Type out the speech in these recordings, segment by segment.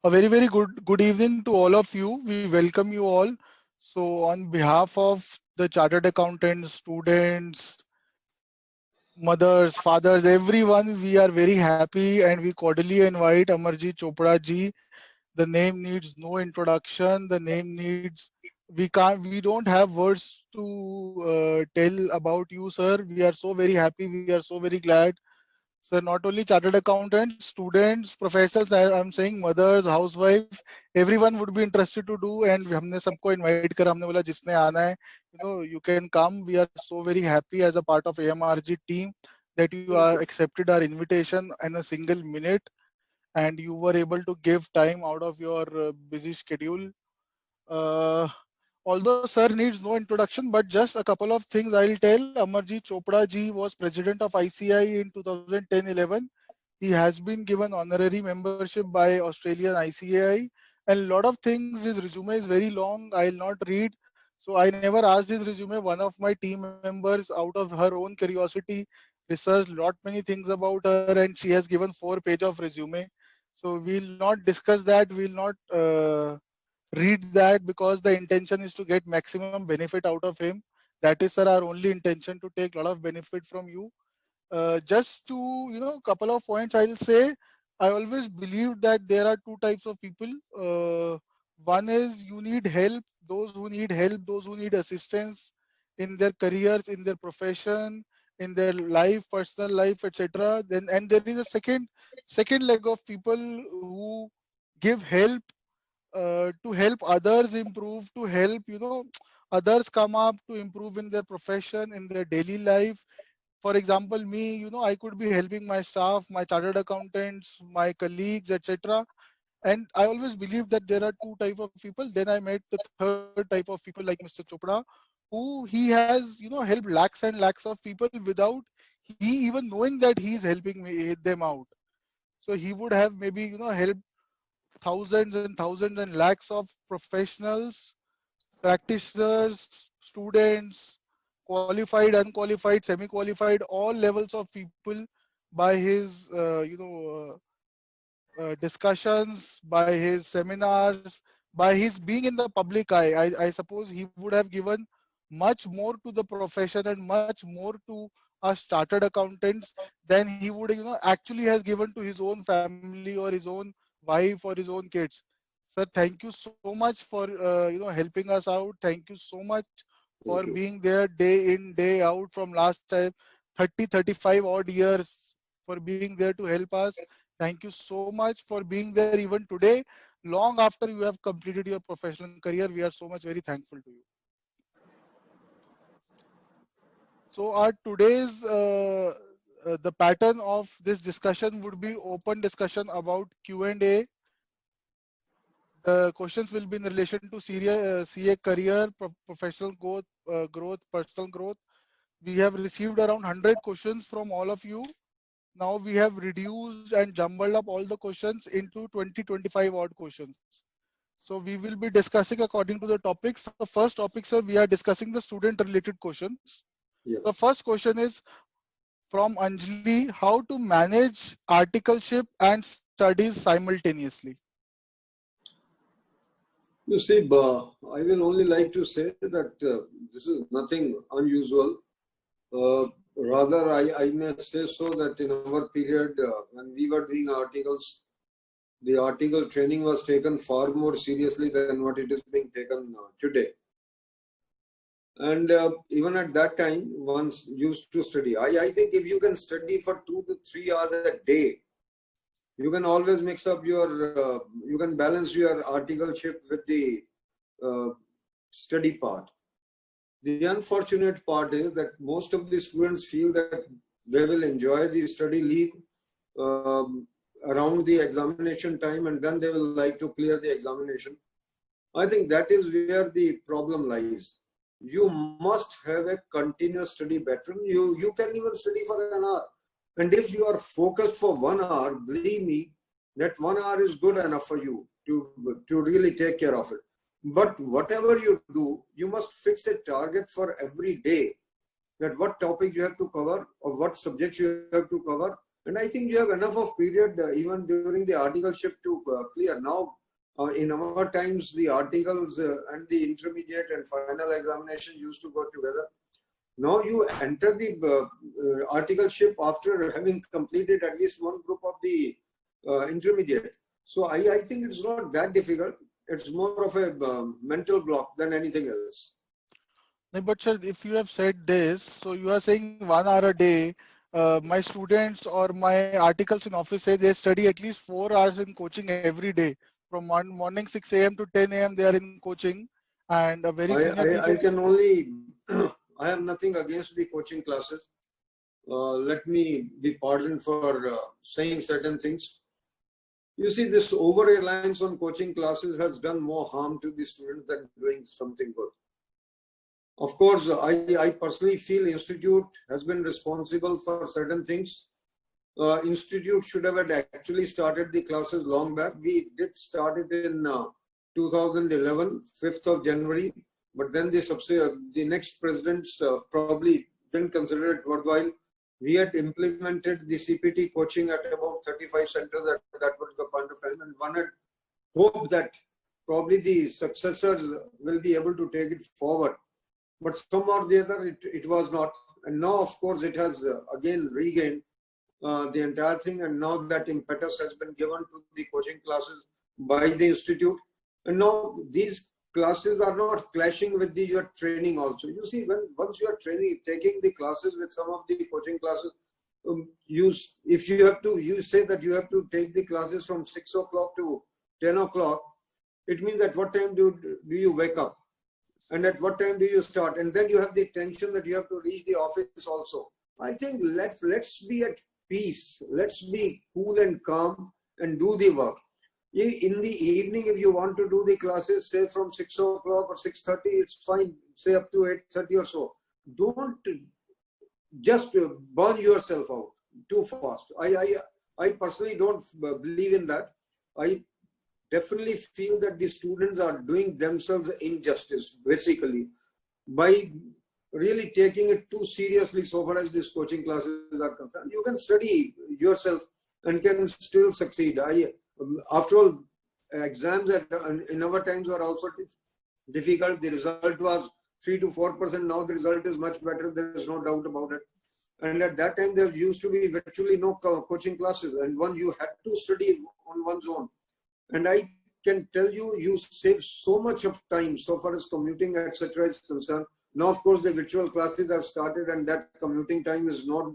A very good evening to all of you. We welcome you all. So on behalf of the chartered accountants, students, mothers, fathers, everyone, we are very happy and we cordially invite Amarjit Chopra ji. The name needs no introduction. The name needs, we don't have words to tell about you, sir. We are so very happy. We are so very glad. So not only chartered accountants, students, professors, I'm saying mothers, housewife, everyone would be interested to do. And हमने सबको invite करा, हमने बोला जिसने आना है, you can come. We are so very happy as a part of AMRG team that you are accepted our invitation in a single minute, and you were able to give time out of your busy schedule. Uh, Although sir needs no introduction, but just a couple of things I'll tell. Amarjit Chopra ji was president of ICI in 2010-11. He has been given honorary membership by Australian ICAI, and a lot of things. His resume is very long. I'll not read. So I never asked his resume. One of my team members, out of her own curiosity, researched lot many things about her, and she has given 4 pages of resume. So we'll not discuss that. We'll not read that because the intention is to get maximum benefit out of him. That is, sir, our only intention to take a lot of benefit from you. Just to couple of points I'll say. I always believed that there are two types of people. One is you need help, those who need help, those who need assistance in their careers, in their profession, in their life, personal life, etc. Then, and there is a second leg of people who give help to help others improve, to help others come up to improve in their profession, in their daily life. For example, me, I could be helping my staff, my chartered accountants, my colleagues, etc. And I always believed that there are two type of people. Then I met the third type of people like Mr. Chopra, who he has helped lakhs and lakhs of people without he even knowing that he is helping them out. So he would have maybe helped thousands and thousands and lakhs of professionals, practitioners, students, qualified, unqualified, semi-qualified, all levels of people by his discussions, by his seminars, by his being in the public eye. I suppose he would have given much more to the profession and much more to us chartered accountants than he would actually has given to his own family or his own wife or his own kids. Sir, thank you so much for helping us out. Thank you so much for Thank you. being there day in day out from last time 35 odd years, for being there to help us. Thank you so much for being there even today, long after you have completed your professional career. We are so much very thankful to you. So our today's the pattern of this discussion would be open discussion about Q&A. The questions will be in relation to CA career, professional growth, personal growth. We have received around 100 questions from all of you. Now we have reduced and jumbled up all the questions into 20-25 odd questions. So we will be discussing according to the topics. The first topic, sir, we are discussing the student related questions. Yeah. The first question is from Anjali: how to manage articleship and studies simultaneously? You see, I will only like to say that this is nothing unusual. Rather, I may say so that in our period, when we were doing articles, the article training was taken far more seriously than what it is being taken today. And even at that time, one used to study. I think if you can study for 2 to 3 hours a day, you can always mix up your, you can balance your articleship with the study part. The unfortunate part is that most of the students feel that they will enjoy the study leave around the examination time, and then they will like to clear the examination. I think that is where the problem lies. You must have a continuous study pattern. You can even study for an hour. And if you are focused for 1 hour, believe me, that 1 hour is good enough for you to really take care of it. But whatever you do, you must fix a target for every day, that what topic you have to cover or what subjects you have to cover, And I think you have enough of period even during the articleship to clear. Now, in our times, the articles and the intermediate and final examination used to go together. Now you enter the articleship after having completed at least one group of the intermediate. So I think it's not that difficult. It's more of a mental block than anything else. No, but sir, if you have said this, so you are saying 1 hour a day. My students or my articles in office say they study at least 4 hours in coaching every day. From morning 6 a.m. to 10 a.m. they are in coaching, and a very senior teacher. I can only, I have nothing against the coaching classes. Let me be pardoned for saying certain things. You see, this over-reliance on coaching classes has done more harm to the students than doing something good. Of course, I personally feel institute has been responsible for certain things. Institute should have actually started the classes long back. We did start it in 2011, 5th of January, but then the next presidents probably didn't consider it worthwhile. We had implemented the CPT coaching at about 35 centers at that particular point of time, and one had hoped that probably the successors will be able to take it forward. But somehow or the other, it was not. And now, of course, it has again regained the entire thing. And now that impetus has been given to the coaching classes by the institute. And now these classes are not clashing with your training also. You see, once you are taking the classes with some of the coaching classes, if you have to, you say that you have to take the classes from 6 o'clock to 10 o'clock, it means at what time do you wake up? And at what time do you start? And then you have the tension that you have to reach the office also. I think let's be at peace. Let's be cool and calm and do the work. In the evening, if you want to do the classes, say from 6 o'clock or 6:30, it's fine. Say up to 8:30 or so. Don't just burn yourself out too fast. I personally don't believe in that. I definitely feel that the students are doing themselves injustice, basically, by really taking it too seriously so far as these coaching classes are concerned. You can study yourself and can still succeed. After all, exams in our times were also difficult. The result was 3 to 4%. Now the result is much better. There is no doubt about it. And at that time, there used to be virtually no coaching classes, and you had to study on one's own. And I can tell you, you save so much of time so far as commuting, etc. is concerned. Now, of course, the virtual classes have started, and that commuting time is no.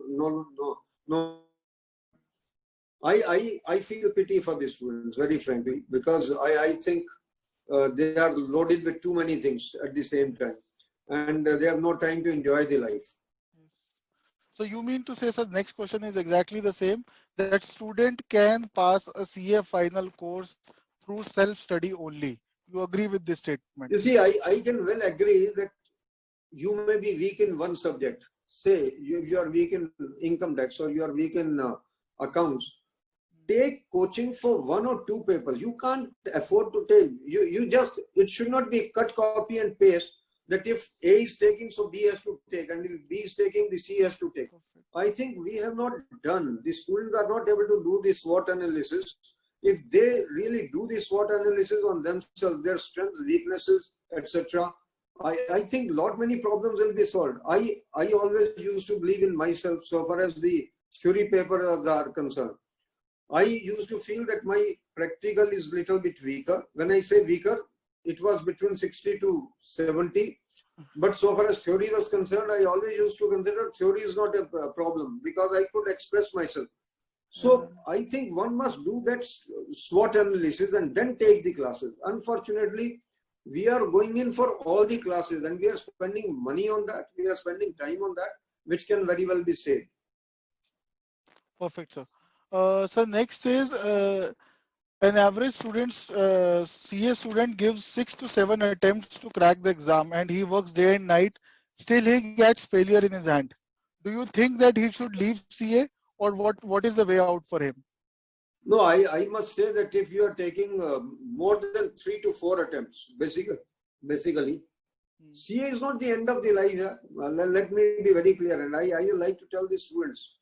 I feel pity for the students, very frankly, because I think they are loaded with too many things at the same time, and they have no time to enjoy the life. So you mean to say, sir, next question is exactly the same, that student can pass a CA final course through self-study only. You agree with this statement? You see, I can well agree that you may be weak in one subject. Say you are weak in income tax or you are weak in accounts. Take coaching for 1 or 2 papers. You can't afford to take, it should not be cut, copy and paste. That if A is taking, so B has to take, and if B is taking, the C has to take. I think we have not done. The students are not able to do this SWOT analysis. If they really do this SWOT analysis on themselves, their strengths, weaknesses, etc., I think many problems will be solved. I always used to believe in myself so far as the theory papers are concerned. I used to feel that my practical is little bit weaker. When I say weaker, it was between 60 to 70. But so far as theory was concerned, I always used to consider theory is not a problem because I could express myself. So I think one must do that SWOT analysis and then take the classes. Unfortunately, we are going in for all the classes and we are spending money on that. We are spending time on that, which can very well be saved. Perfect, sir. So next is an average CA student gives 6 to 7 attempts to crack the exam, and he works day and night. Still, he gets failure in his hand. Do you think that he should leave CA, or what is the way out for him? No, I must say that if you are taking more than 3 to 4 attempts, basically, CA is not the end of the life. Let me be very clear, and I like to tell the students,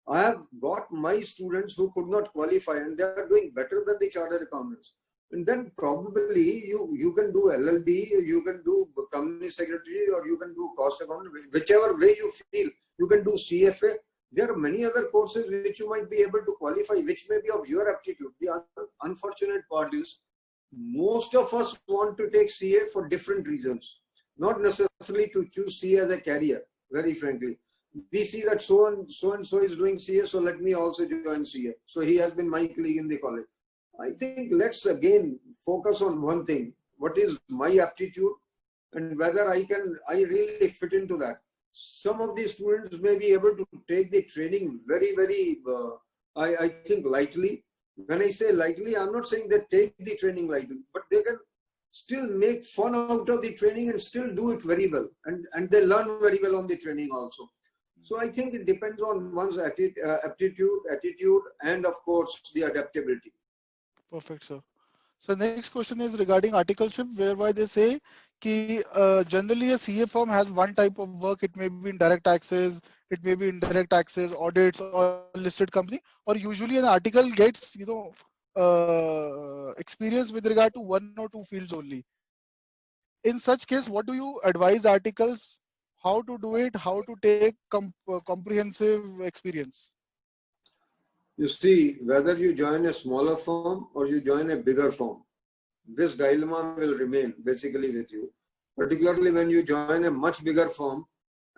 I have got my students who could not qualify and they are doing better than the chartered accountants. And then probably you can do LLB, you can do company secretary, or you can do cost accountant, whichever way you feel. You can do CFA. There are many other courses which you might be able to qualify, which may be of your aptitude. The unfortunate part is most of us want to take CA for different reasons, not necessarily to choose CA as a career, very frankly. We see that so and so is doing CA, so let me also join CA. So he has been my colleague in the college. I think let's again focus on one thing. What is my aptitude and whether I really fit into that. Some of these students may be able to take the training very, I think lightly. When I say lightly, I'm not saying they take the training lightly, but they can still make fun out of the training and still do it very well. And they learn very well on the training also. So I think it depends on one's aptitude, attitude, and of course the adaptability. Perfect, sir. So next question is regarding articleship, whereby they say कि generally a CA firm has one type of work. It may be in direct taxes, it may be indirect taxes, audits, or listed company, or usually an article gets experience with regard to one or two fields only. In such case, what do you advise articles? How to do it? How to take comprehensive experience? You see, whether you join a smaller firm or you join a bigger firm, this dilemma will remain basically with you. Particularly when you join a much bigger firm,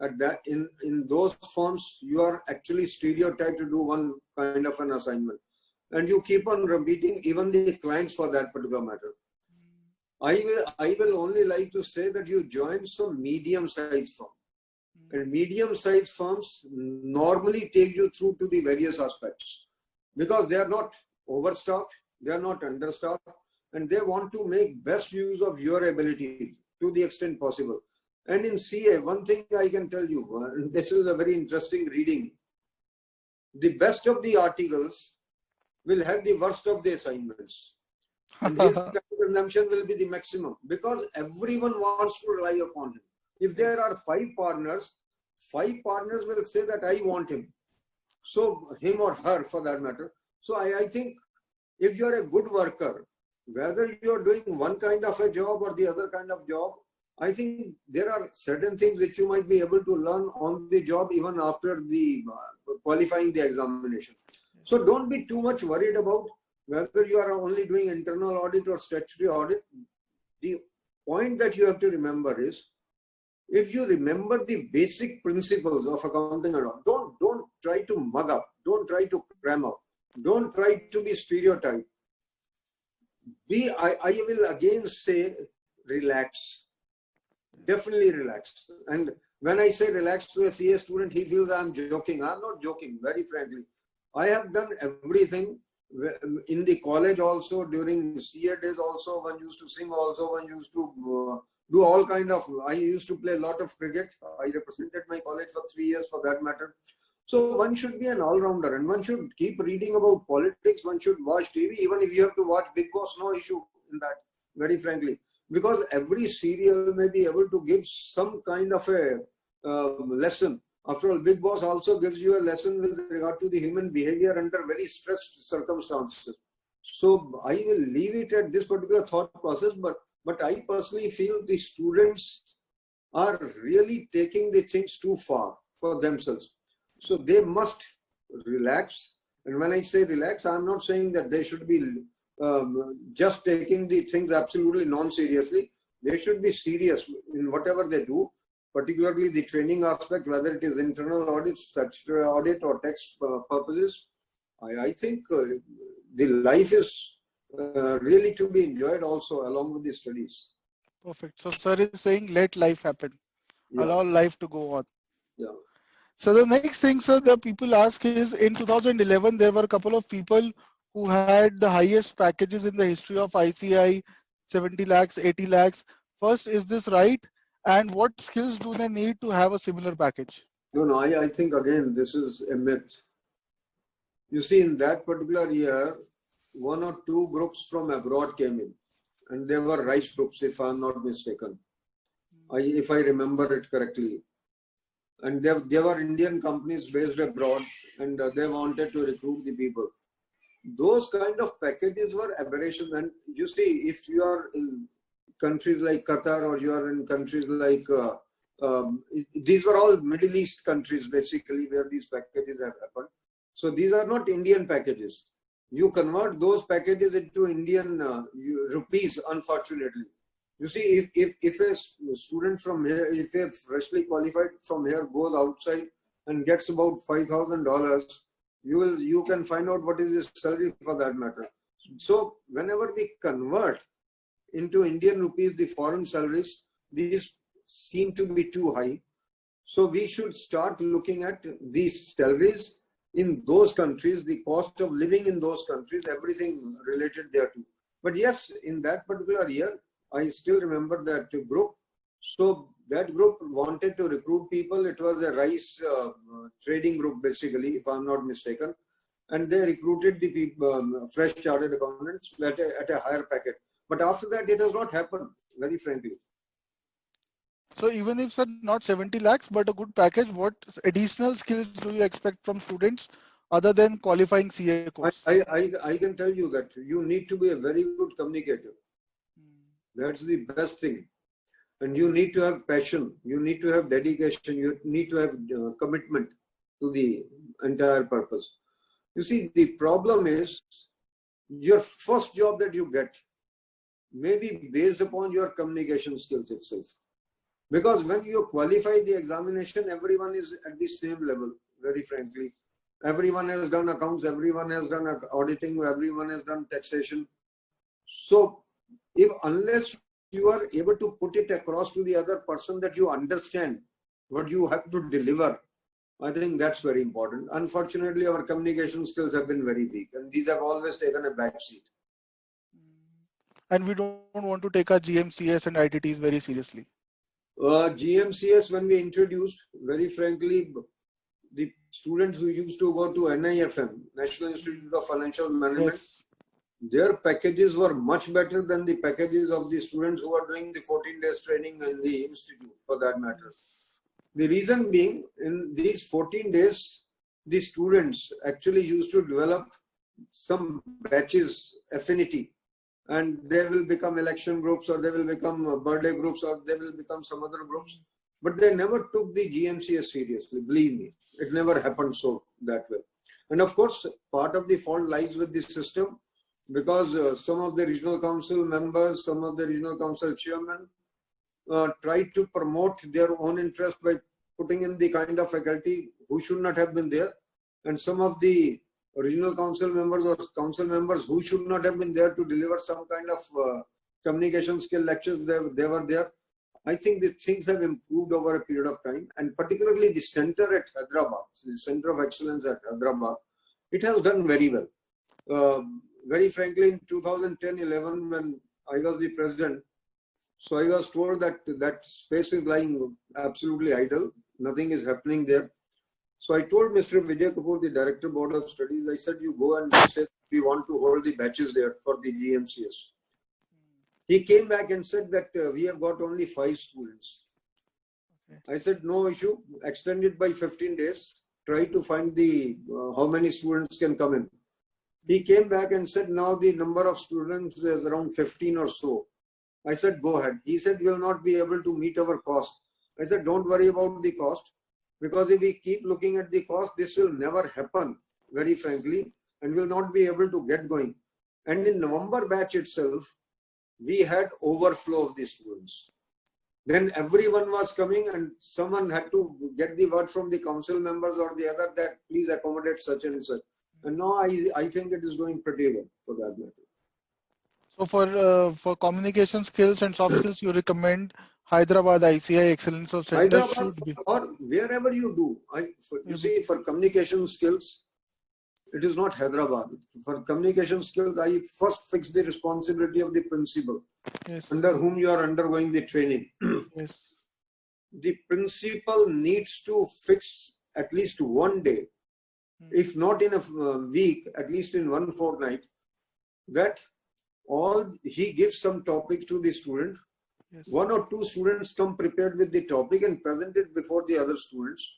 at that in those firms you are actually stereotyped to do one kind of an assignment, and you keep on repeating even the clients for that particular matter. I will only like to say that you join some medium-sized firm, and medium-sized firms normally take you through to the various aspects because they are not overstaffed, they are not understaffed, and they want to make best use of your ability to the extent possible. And in CA, one thing I can tell you, this is a very interesting reading. The best of the articles will have the worst of the assignments. And his consumption will be the maximum because everyone wants to rely upon him. If there are 5 partners will say that I want him. So him or her for that matter. So I think if you are a good worker, whether you are doing one kind of a job or the other kind of job, I think there are certain things which you might be able to learn on the job even after the qualifying the examination. So don't be too much worried about whether you are only doing internal audit or statutory audit. The point that you have to remember is, if you remember the basic principles of accounting and all, don't try to mug up, don't try to cram up, don't try to be stereotyped. I will again say relax. Definitely relax. And when I say relax to a CA student, he feels I'm joking. I'm not joking, very frankly. I have done everything in the college also, during CA days also, one used to sing also, one used to do all kind of, I used to play a lot of cricket. I represented my college for 3 years for that matter. So one should be an all-rounder and one should keep reading about politics. One should watch TV, even if you have to watch Big Boss, no issue in that, very frankly. Because every serial may be able to give some kind of a lesson. After all, Big Boss also gives you a lesson with regard to the human behavior under very stressed circumstances. So I will leave it at this particular thought process, but I personally feel the students are really taking the things too far for themselves. So they must relax. And when I say relax, I'm not saying that they should be just taking the things absolutely non-seriously. They should be serious in whatever they do, particularly the training aspect, whether it is internal audit, statutory audit, or tax purposes. I think the life is really to be enjoyed also along with the studies. Perfect. So sir is saying let life happen. Yeah. Allow life to go on. Yeah. So the next thing, sir, the people ask is, in 2011, there were a couple of people who had the highest packages in the history of ICI, 70 lakhs, 80 lakhs. First, is this right? And what skills do they need to have a similar package? No, I think again, this is a myth. You see, in that particular year, 1 or 2 groups from abroad came in, and they were rice groups, if I'm not mistaken. If I remember it correctly. and they were Indian companies based abroad, and they wanted to recruit the people. Those kind of packages were aberration. And you see, if you are in countries like Qatar, or you are in countries like these were all Middle East countries basically where these packages have happened. So these are not Indian packages. You convert those packages into Indian rupees, unfortunately. You see, if a student from here, if a freshly qualified from here goes outside and gets about $5,000, you can find out what is his salary for that matter. So whenever we convert into Indian rupees the foreign salaries, these seem to be too high. So we should start looking at these salaries in those countries, the cost of living in those countries, everything related thereto. But yes, in that particular year, I still remember that group. So that group wanted to recruit people. It was a rice trading group, basically, if I'm not mistaken. And they recruited the people, fresh chartered accountants at a higher package. But after that, it has not happened, very frankly. So even if, sir, not 70 lakhs, but a good package, what additional skills do you expect from students other than qualifying CA course? I can tell you that you need to be a very good communicator. That's the best thing. And you need to have passion. You need to have dedication. You need to have commitment to the entire purpose. You see, the problem is your first job that you get may be based upon your communication skills itself. Because when you qualify the examination, everyone is at the same level, very frankly. Everyone has done accounts, everyone has done auditing, everyone has done taxation. So unless you are able to put it across to the other person that you understand what you have to deliver, I think that's very important. Unfortunately, our communication skills have been very weak, and these have always taken a back seat. And we don't want to take our GMCS and ITTs very seriously. GMCS, when we introduced, very frankly, the students who used to go to NIFM, National Institute of Financial Management, yes, their packages were much better than the packages of the students who are doing the 14 days training in the institute, for that matter. The reason being, in these 14 days, the students actually used to develop some batches affinity, and they will become election groups, or they will become birthday groups, or they will become some other groups. But they never took the GMCS seriously, believe me. It never happened so that way. And of course, part of the fault lies with the system, because some of the regional council members, some of the regional council chairmen tried to promote their own interest by putting in the kind of faculty who should not have been there. And some of the regional council members or council members who should not have been there to deliver some kind of communication skill lectures, they were there. I think the things have improved over a period of time, and particularly the center at Hyderabad, the Center of Excellence at Hyderabad, it has done very well. Very frankly, in 2010-11, when I was the president, so I was told that that space is lying absolutely idle. Nothing is happening there. So I told Mr. Vijay Kapoor, the Director Board of Studies, I said, you go and say we want to hold the batches there for the GMCS. He came back and said that we have got only 5 students. Okay. I said, no issue, extend it by 15 days. Try to find the how many students can come in. He came back and said, now the number of students is around 15 or so. I said, go ahead. He said, we will not be able to meet our cost. I said, don't worry about the cost, because if we keep looking at the cost, this will never happen, very frankly, and will not be able to get going. And in November batch itself, we had overflow of the students. Then everyone was coming, and someone had to get the word from the council members or the other that please accommodate such and such. And now I think it is going pretty well for that matter. So for communication skills and soft skills, you recommend Hyderabad ICI Excellence of Center should be, or wherever you do. You see, for communication skills, it is not Hyderabad. For communication skills, I first fix the responsibility of the principal, yes, under whom you are undergoing the training. Yes. The principal needs to fix at least one day, if not in a week, at least in one fortnight, that he gives some topic to the student, Yes. One or two students come prepared with the topic and present it before the other students.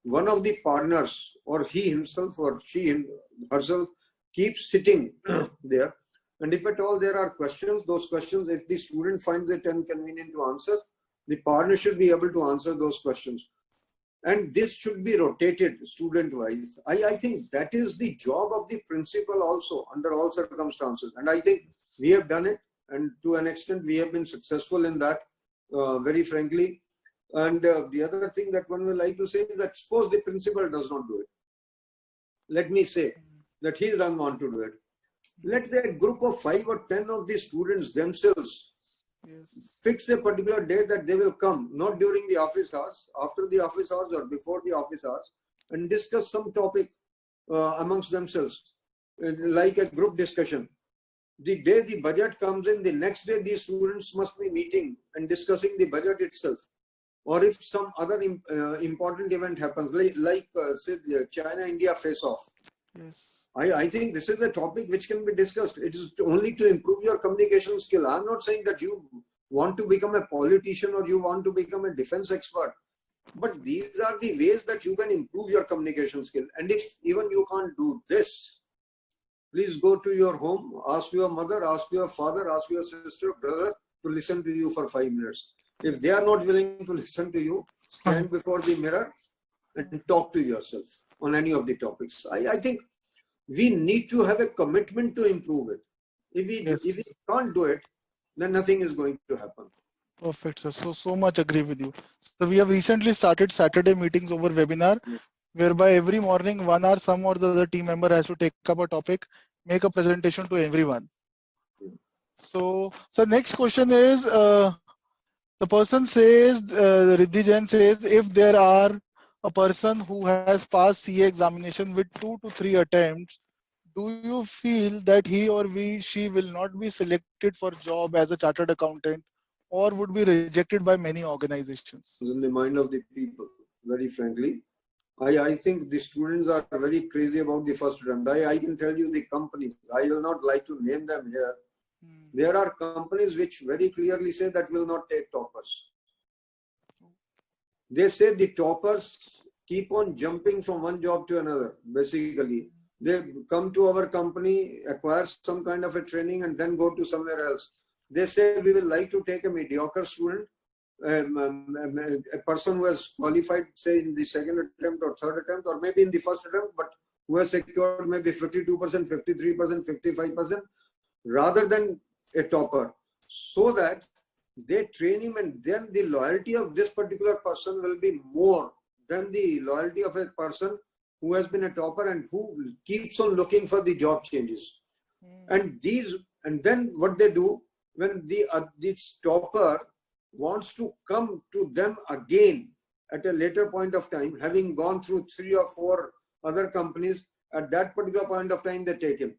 One of the partners, or he himself or she herself, keeps sitting there. And if at all there are questions, those questions, if the student finds it inconvenient to answer, the partner should be able to answer those questions. And this should be rotated student-wise. I think that is the job of the principal also under all circumstances. And I think we have done it. And to an extent, we have been successful in that, very frankly. And the other thing that one will like to say is that suppose the principal does not do it. Let me say that he doesn't want to do it. Let the group of 5 or 10 of the students themselves fix a particular day that they will come, not during the office hours, after the office hours or before the office hours, and discuss some topic amongst themselves, like a group discussion. The day the budget comes in, the next day these students must be meeting and discussing the budget itself. Or if some other important event happens, like say the China-India face-off. Yes. I think this is a topic which can be discussed. It is only to improve your communication skill. I'm not saying that you want to become a politician or you want to become a defense expert. But these are the ways that you can improve your communication skill. And if even you can't do this, please go to your home, ask your mother, ask your father, ask your sister, brother to listen to you for 5 minutes. If they are not willing to listen to you, stand before the mirror and talk to yourself on any of the topics. I think we need to have a commitment to improve it. If we can't do it, then nothing is going to happen. Perfect, sir. So much agree with you. So we have recently started Saturday meetings over webinar, whereby every morning 1 hour some or the other team member has to take up a topic, make a presentation to everyone. So next question is, the person says, Riddhi Jain says, if there are a person who has passed CA examination with 2 to 3 attempts, do you feel that he or she will not be selected for job as a chartered accountant or would be rejected by many organizations? In the mind of the people, very frankly, I think the students are very crazy about the first attempt. I can tell you the companies, I will not like to name them here. There are companies which very clearly say that will not take toppers. They say the toppers keep on jumping from one job to another. Basically, they come to our company, acquire some kind of a training and then go to somewhere else. They say we will like to take a mediocre student, a person who has qualified, say in the second attempt or third attempt, or maybe in the first attempt, but who has secured maybe 52%, 53%, 55%, rather than a topper, so that they train him and then the loyalty of this particular person will be more than the loyalty of a person who has been a topper and who keeps on looking for the job changes. And then what they do when this topper wants to come to them again at a later point of time, having gone through 3 or 4 other companies, at that particular point of time they take him.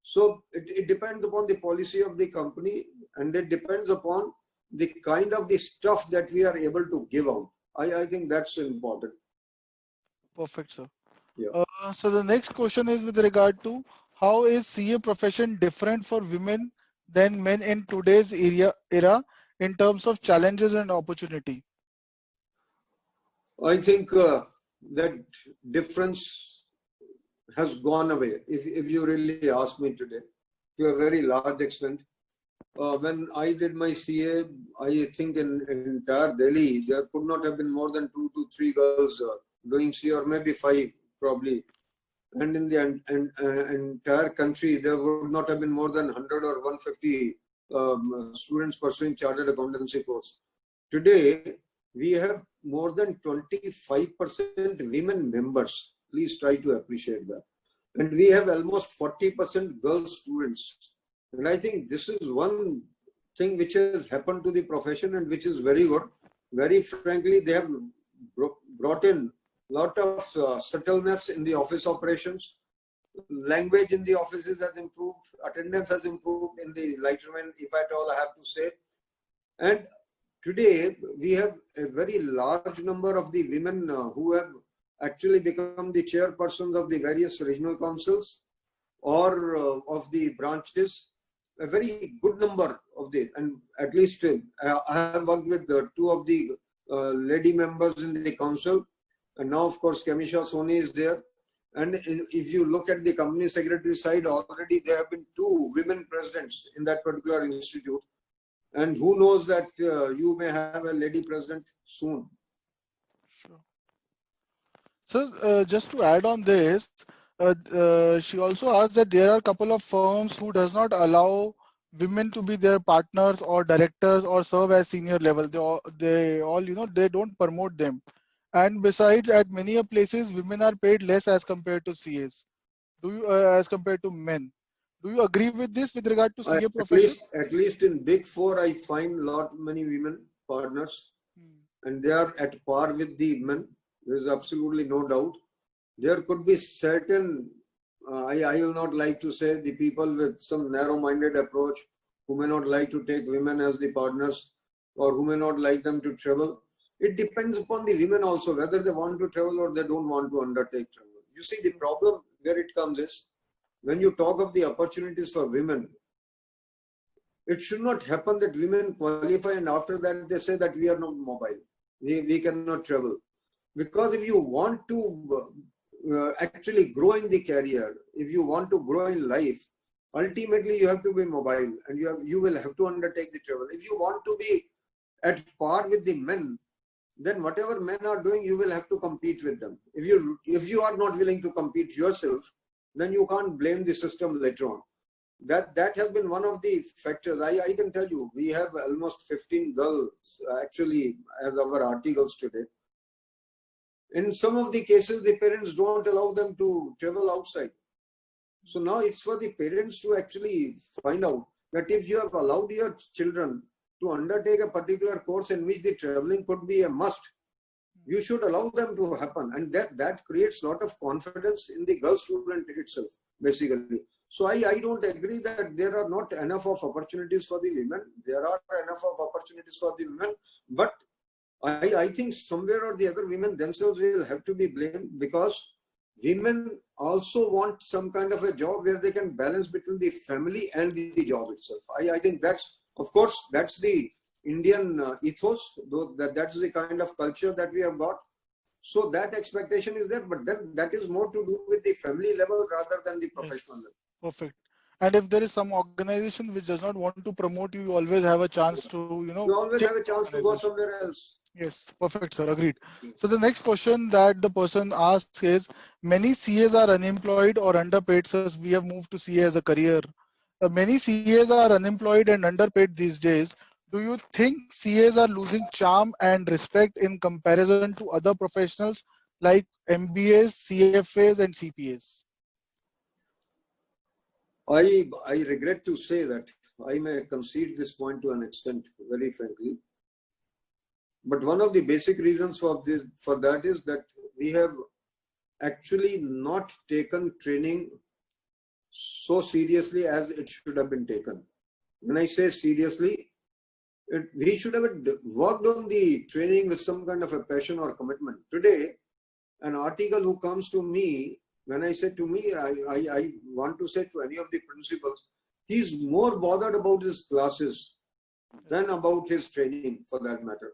So it depends upon the policy of the company, and it depends upon the kind of the stuff that we are able to give out. I think that's important. Perfect, sir. Yeah. So the next question is with regard to how is CA profession different for women than men in today's era in terms of challenges and opportunity? I think that difference has gone away, if you really ask me today, to a very large extent. When I did my CA, I think in entire Delhi, there could not have been more than 2 to 3 girls doing CA, or maybe 5 probably. And in the entire country, there would not have been more than 100 or 150 students pursuing chartered accountancy course. Today, we have more than 25% women members. Please try to appreciate that. And we have almost 40% girl students. And I think this is one thing which has happened to the profession and which is very good. Very frankly, they have brought in a lot of subtleness in the office operations. Language in the offices has improved. Attendance has improved in the lightermen, if at all I have to say. And today, we have a very large number of the women who have actually become the chairpersons of the various regional councils or of the branches. A very good number of the, and at least I have worked with two of the lady members in the council, and now of course Kamisha Soni is there. And if you look at the company secretary side, already there have been 2 women presidents in that particular institute. And who knows that you may have a lady president soon. Sure. So just to add on this, she also asked that there are a couple of firms who does not allow women to be their partners or directors or serve as senior level. They all, they don't promote them. And besides, at many places, women are paid less as compared to CAs. As compared to men? Do you agree with this with regard to CA profession? At least in Big Four, I find many women partners, and they are at par with the men. There is absolutely no doubt. There could be certain, I will not like to say, the people with some narrow-minded approach who may not like to take women as the partners, or who may not like them to travel. It depends upon the women also, whether they want to travel or they don't want to undertake travel. You see, the problem where it comes is, when you talk of the opportunities for women, it should not happen that women qualify and after that they say that we are not mobile, we cannot travel. Because if you want to actually grow in the career, if you want to grow in life, ultimately you have to be mobile and you will have to undertake the travel. If you want to be at par with the men, then whatever men are doing, you will have to compete with them. If you are not willing to compete yourself, then you can't blame the system later on. That has been one of the factors. I can tell you, we have almost 15 girls actually as our articles today. In some of the cases, the parents don't allow them to travel outside. So now it's for the parents to actually find out that if you have allowed your children to undertake a particular course in which the traveling could be a must, you should allow them to happen. And that creates a lot of confidence in the girl student itself, basically. So I don't agree that there are not enough of opportunities for the women. There are enough of opportunities for the women, but I think somewhere or the other women themselves will have to be blamed, because women also want some kind of a job where they can balance between the family and the job itself. I think that's, of course, that's the Indian ethos, though that's the kind of culture that we have got. So that expectation is there, but then that is more to do with the family level rather than the professional level. Perfect. And if there is some organization which does not want to promote you, you always have a chance to, you always have a chance to go somewhere else. Yes, perfect, sir. Agreed. So the next question that the person asks is, many CAs are unemployed or underpaid, so we have moved to CA as a career. Many CAs are unemployed and underpaid these days. Do you think CAs are losing charm and respect in comparison to other professionals like MBAs, CFAs and CPAs? I regret to say that I may concede this point to an extent, very frankly. But one of the basic reasons for that is that we have actually not taken training so seriously as it should have been taken. When I say seriously, we should have worked on the training with some kind of a passion or commitment. Today, an article who comes to me, when I say to me, I want to say to any of the principals, he's more bothered about his classes than about his training, for that matter.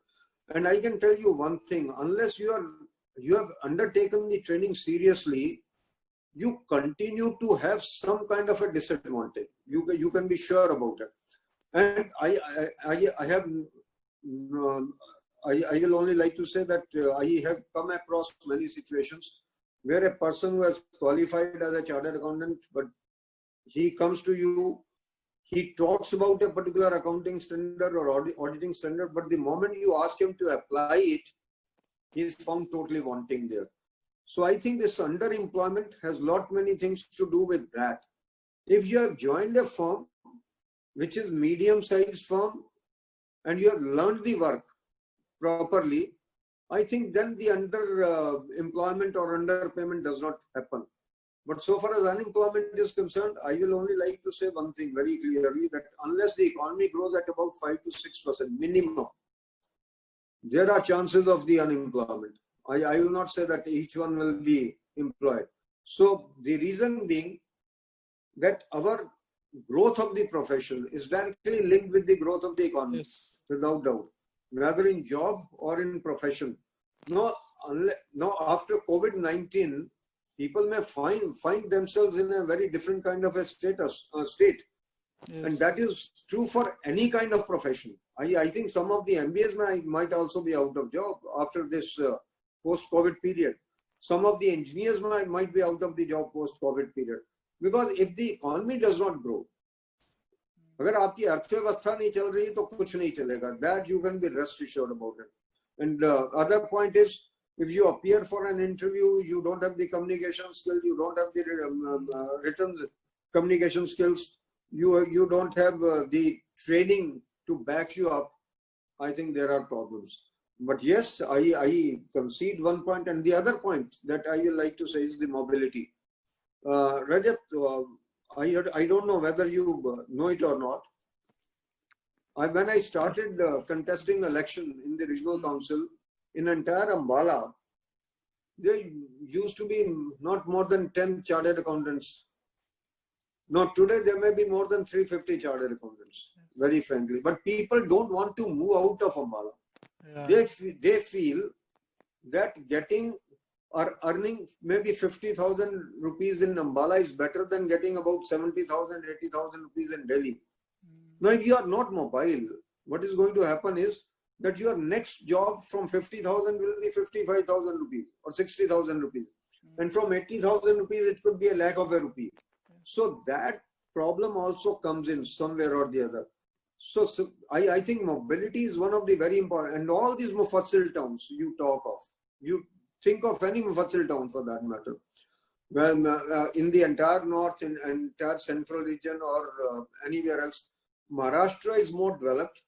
And I can tell you one thing, unless you have undertaken the training seriously, you continue to have some kind of a disadvantage. You can be sure about it. And I will only like to say that I have come across many situations where a person who has qualified as a chartered accountant, but he comes to you, he talks about a particular accounting standard or auditing standard, but the moment you ask him to apply it, he is found totally wanting there. So I think this underemployment has many things to do with that. If you have joined a firm, which is medium-sized firm, and you have learned the work properly, I think then the underemployment or underpayment does not happen. But so far as unemployment is concerned, I will only like to say one thing very clearly, that unless the economy grows at about 5 to 6% minimum, there are chances of the unemployment. I will not say that each one will be employed. So the reason being that our growth of the profession is directly linked with the growth of the economy, Yes. without doubt, whether in job or in profession. Now, after COVID-19, people may find themselves in a very different kind of a state. Yes. And that is true for any kind of profession. I think some of the MBAs might also be out of job after this post-COVID period. Some of the engineers might be out of the job post-COVID period. Because if the economy does not grow, अगर आपकी अर्थव्यवस्था नहीं चल रही तो कुछ नहीं चलेगा. That you can be rest assured about it. And other point is, if you appear for an interview, you don't have the communication skills, you don't have the written communication skills, you don't have the training to back you up, I think there are problems. But yes, I concede one point, and the other point that I will like to say is the mobility. Rajat, I don't know whether you know it or not. When I started contesting election in the regional council, in entire Ambala, there used to be not more than 10 chartered accountants. Now today there may be more than 350 chartered accountants, very frankly. But people don't want to move out of Ambala. Yeah. They feel that getting or earning maybe 50,000 rupees in Ambala is better than getting about 70,000, 80,000 rupees in Delhi. Now, if you are not mobile, what is going to happen is that your next job from 50,000 will be 55,000 rupees or 60,000 rupees. And from 80,000 rupees, it could be a lakh of a rupee. So that problem also comes in somewhere or the other. So I think mobility is one of the very important, and all these Mufassil towns you talk of, you think of any Mufassil town for that matter. Well, in the entire north, in entire central region or anywhere else, Maharashtra is more developed.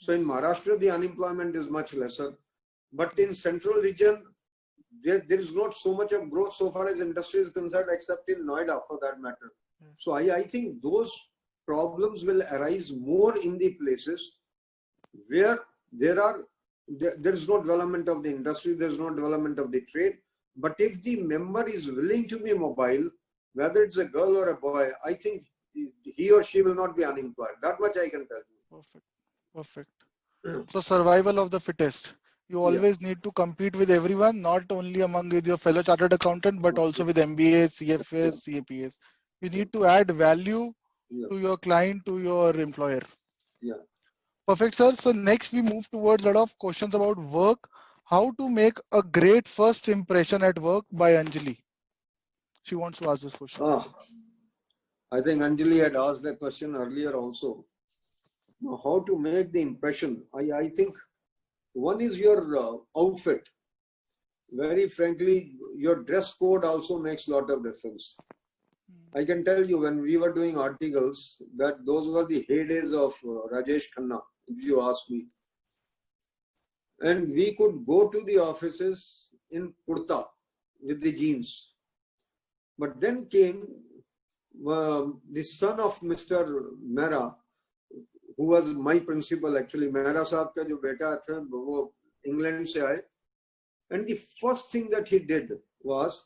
So in Maharashtra, the unemployment is much lesser. But in central region, there is not so much of growth so far as industry is concerned, except in Noida for that matter. So I think those problems will arise more in the places where there is no development of the industry, there is no development of the trade. But if the member is willing to be mobile, whether it's a girl or a boy, I think he or she will not be unemployed. That much I can tell you. Perfect. So survival of the fittest. You always need to compete with everyone, not only among with your fellow chartered accountant, but also with MBAs, CFAs, CAPAs. You need to add value to your client, to your employer. Perfect, sir. So next we move towards a lot of questions about work. How to make a great first impression at work by Anjali. She wants to ask this question. I think Anjali had asked that question earlier also. Now, how to make the impression? I think one is your outfit. Very frankly, your dress code also makes a lot of difference. I can tell you, when we were doing articles, that those were the heydays of Rajesh Khanna, if you ask me. And we could go to the offices in kurta with the jeans. But then came the son of Mr. Mehra, who was my principal actually. Mehra Saab ka jo beta tha, wo England se aaye. And the first thing that he did was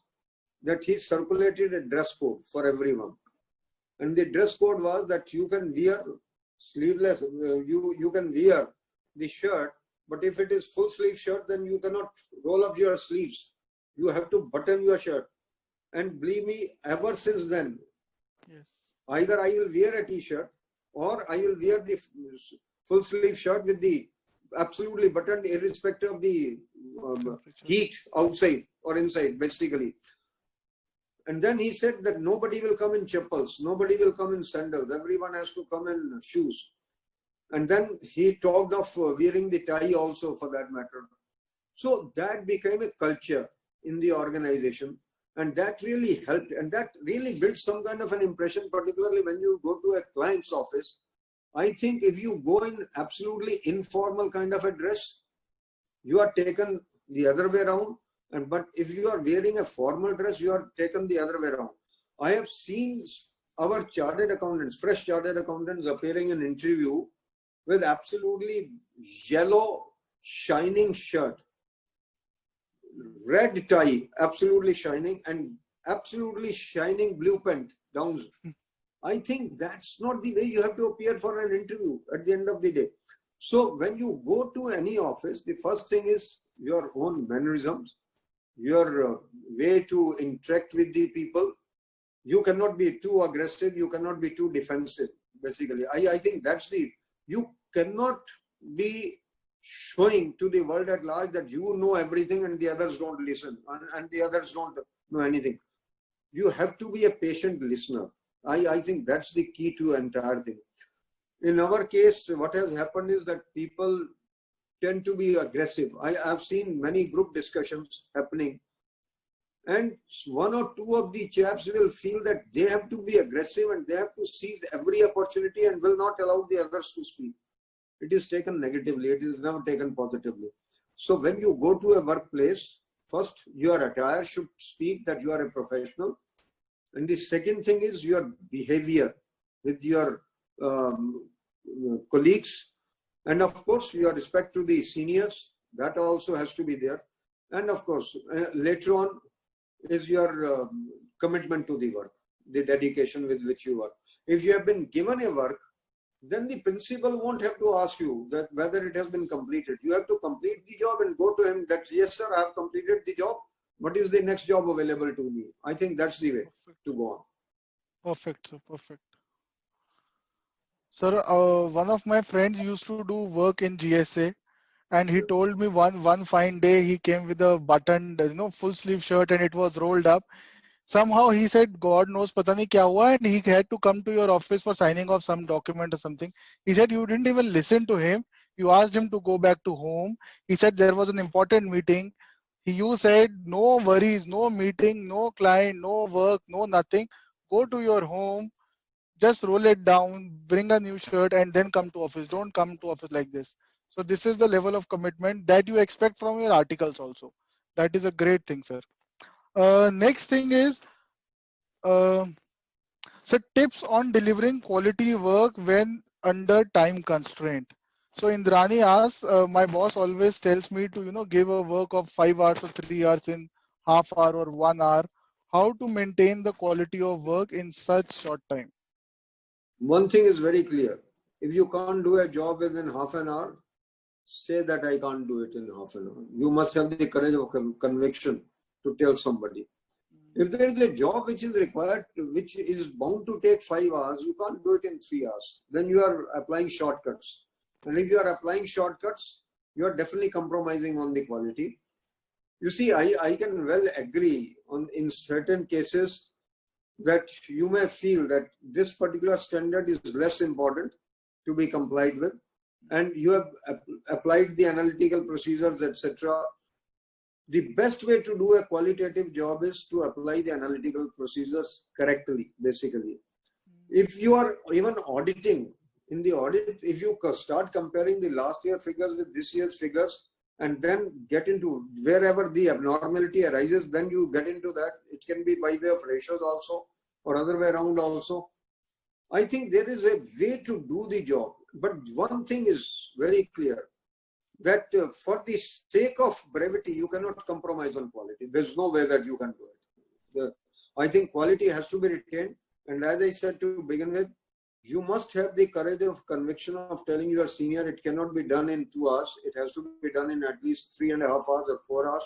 that he circulated a dress code for everyone. And the dress code was that you can wear sleeveless, you can wear the shirt, but if it is full sleeve shirt, then you cannot roll up your sleeves. You have to button your shirt. And believe me, ever since then, either I will wear a t-shirt or I will wear the full sleeve shirt with the absolutely buttoned, irrespective of the heat outside or inside, basically. And then he said that nobody will come in chappals, nobody will come in sandals, everyone has to come in shoes. And then he talked of wearing the tie also, for that matter. So that became a culture in the organization, and that really helped, and that really built some kind of an impression, particularly when you go to a client's office. I think if you go in absolutely informal kind of a dress, you are taken the other way around. But if you are wearing a formal dress, you are taken the other way around. I have seen our chartered accountants, fresh chartered accountants, appearing in interview with absolutely yellow shining shirt, red tie, absolutely shining, and absolutely shining blue pant down. I think that's not the way you have to appear for an interview at the end of the day. So when you go to any office, the first thing is your own mannerisms, your way to interact with the people. You cannot be too aggressive, you cannot be too defensive, basically. I think that's you cannot be showing to the world at large that you know everything and the others don't listen, and the others don't know anything. You have to be a patient listener. I think that's the key to entire thing. In our case, what has happened is that people tend to be aggressive. I have seen many group discussions happening, and one or two of the chaps will feel that they have to be aggressive and they have to seize every opportunity and will not allow the others to speak. It is taken negatively. It is never taken positively. So when you go to a workplace, first, your attire should speak that you are a professional. And the second thing is your behavior with your colleagues. And of course, your respect to the seniors, that also has to be there. And of course, later on is your commitment to the work, the dedication with which you work. If you have been given a work, then the principal won't have to ask you that whether it has been completed. You have to complete the job and go to him that, yes, sir, I have completed the job. What is the next job available to me? I think that's the way to go on. Perfect, sir. Perfect. Sir, one of my friends used to do work in GSA, and he told me one fine day he came with a buttoned, full sleeve shirt, and it was rolled up. Somehow he said, God knows, pata nahi kya hua, and he had to come to your office for signing off some document or something. He said you didn't even listen to him. You asked him to go back to home. He said there was an important meeting. You said no worries, no meeting, no client, no work, no nothing. Go to your home, just roll it down, bring a new shirt, and then come to office. Don't come to office like this. So this is the level of commitment that you expect from your articles also. That is a great thing, sir. Next thing is, so tips on delivering quality work when under time constraint. So Indrani asks, my boss always tells me to, give a work of 5 hours or 3 hours in half hour or 1 hour. How to maintain the quality of work in such short time? One thing is very clear. If you can't do a job within half an hour, say that I can't do it in half an hour. You must have the courage of conviction to tell somebody. If there is a job which is required, which is bound to take 5 hours, you can't do it in 3 hours. Then you are applying shortcuts. And if you are applying shortcuts, you are definitely compromising on the quality. You see, I can well agree on in certain cases that you may feel that this particular standard is less important to be complied with, and you have applied the analytical procedures, etc. The best way to do a qualitative job is to apply the analytical procedures correctly, basically. If you are even auditing, in the audit, if you start comparing the last year figures with this year's figures, and then get into wherever the abnormality arises, then you get into that. It can be by way of ratios also, or other way around also. I think there is a way to do the job. But one thing is very clear, that for the sake of brevity, you cannot compromise on quality. There's no way that you can do it. I think quality has to be retained. And as I said to begin with, you must have the courage of conviction of telling your senior it cannot be done in 2 hours. It has to be done in at least 3.5 hours or 4 hours.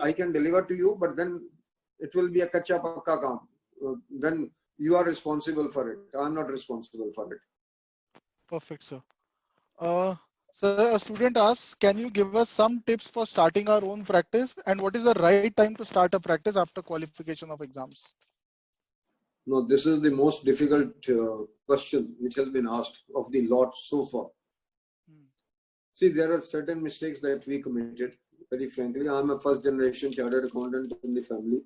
I can deliver to you, but then it will be a kacha pakka kaam. Then you are responsible for it. I'm not responsible for it. Perfect, sir. So a student asks, can you give us some tips for starting our own practice, and what is the right time to start a practice after qualification of exams? No, this is the most difficult question which has been asked of the lot so far. See, there are certain mistakes that we committed. Very frankly, I'm a first generation chartered accountant in the family.